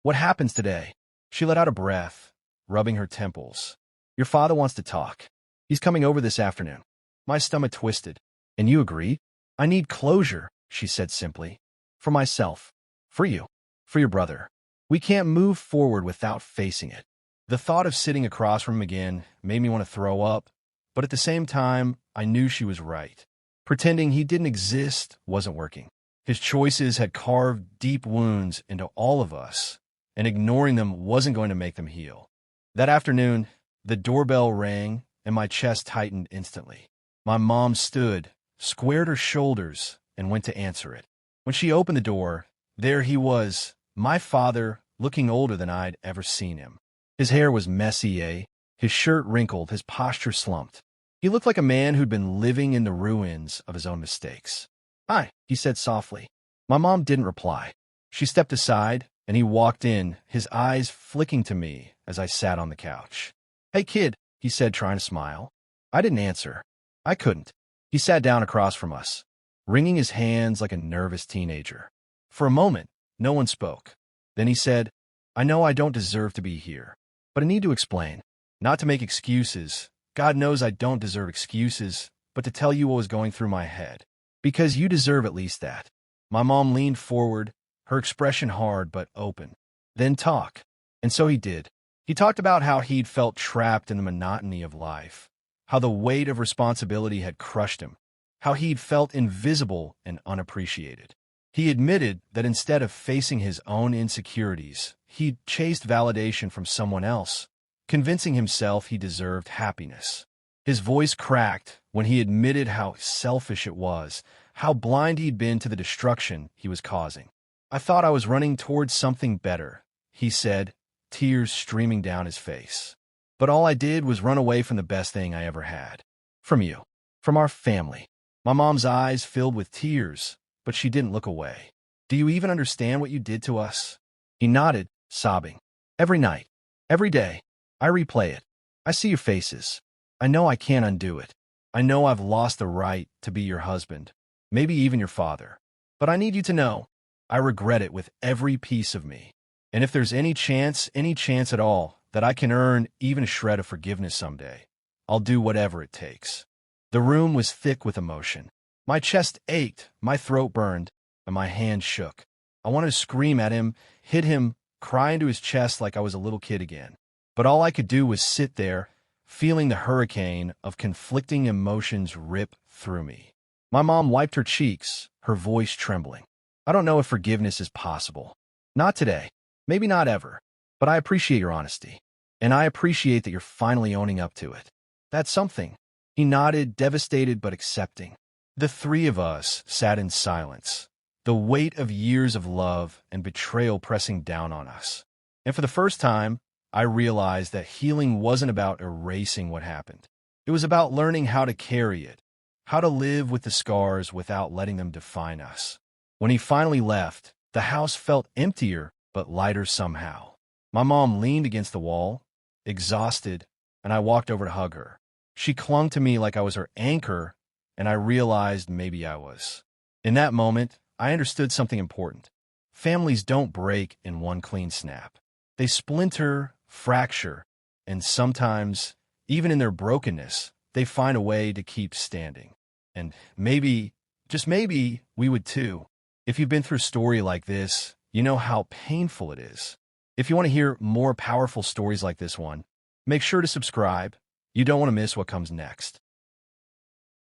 "What happens today?" She let out a breath, rubbing her temples. "Your father wants to talk. He's coming over this afternoon." My stomach twisted. "And you agree?" "I need closure," she said simply. "For myself. For you. For your brother. We can't move forward without facing it." The thought of sitting across from him again made me want to throw up, but at the same time, I knew she was right. Pretending he didn't exist wasn't working. His choices had carved deep wounds into all of us, and ignoring them wasn't going to make them heal. That afternoon, the doorbell rang, and my chest tightened instantly. My mom stood, squared her shoulders, and went to answer it. When she opened the door, there he was, my father, looking older than I'd ever seen him. His hair was messy, his shirt wrinkled, his posture slumped. He looked like a man who'd been living in the ruins of his own mistakes. "Hi," he said softly. My mom didn't reply. She stepped aside, and he walked in, his eyes flicking to me as I sat on the couch. "Hey, kid," he said, trying to smile. I didn't answer. I couldn't. He sat down across from us, wringing his hands like a nervous teenager. For a moment, no one spoke. Then he said, "I know I don't deserve to be here, but I need to explain. Not to make excuses. God knows I don't deserve excuses, but to tell you what was going through my head. Because you deserve at least that." My mom leaned forward, her expression hard but open. "Then talk." And so he did. He talked about how he'd felt trapped in the monotony of life, how the weight of responsibility had crushed him, how he'd felt invisible and unappreciated. He admitted that instead of facing his own insecurities, he'd chased validation from someone else, convincing himself he deserved happiness. His voice cracked when he admitted how selfish it was, how blind he'd been to the destruction he was causing. "I thought I was running towards something better," he said, tears streaming down his face. "But all I did was run away from the best thing I ever had. From you. From our family." My mom's eyes filled with tears, but she didn't look away. "Do you even understand what you did to us?" He nodded, sobbing. "Every night. Every day. I replay it. I see your faces. I know I can't undo it. I know I've lost the right to be your husband, maybe even your father. But I need you to know, I regret it with every piece of me. And if there's any chance at all, that I can earn even a shred of forgiveness someday, I'll do whatever it takes." The room was thick with emotion. My chest ached, my throat burned, and my hands shook. I wanted to scream at him, hit him, cry into his chest like I was a little kid again. But all I could do was sit there, feeling the hurricane of conflicting emotions rip through me. My mom wiped her cheeks, her voice trembling. "I don't know if forgiveness is possible. Not today. Maybe not ever. But I appreciate your honesty. And I appreciate that you're finally owning up to it. That's something." He nodded, devastated but accepting. The three of us sat in silence, the weight of years of love and betrayal pressing down on us. And for the first time, I realized that healing wasn't about erasing what happened. It was about learning how to carry it, how to live with the scars without letting them define us. When he finally left, the house felt emptier but lighter somehow. My mom leaned against the wall, exhausted, and I walked over to hug her. She clung to me like I was her anchor, and I realized maybe I was. In that moment, I understood something important. Families don't break in one clean snap. They splinter, fracture, and sometimes, even in their brokenness, they find a way to keep standing. And maybe, just maybe, we would too. If you've been through a story like this, you know how painful it is. If you want to hear more powerful stories like this one, make sure to subscribe. You don't want to miss what comes next.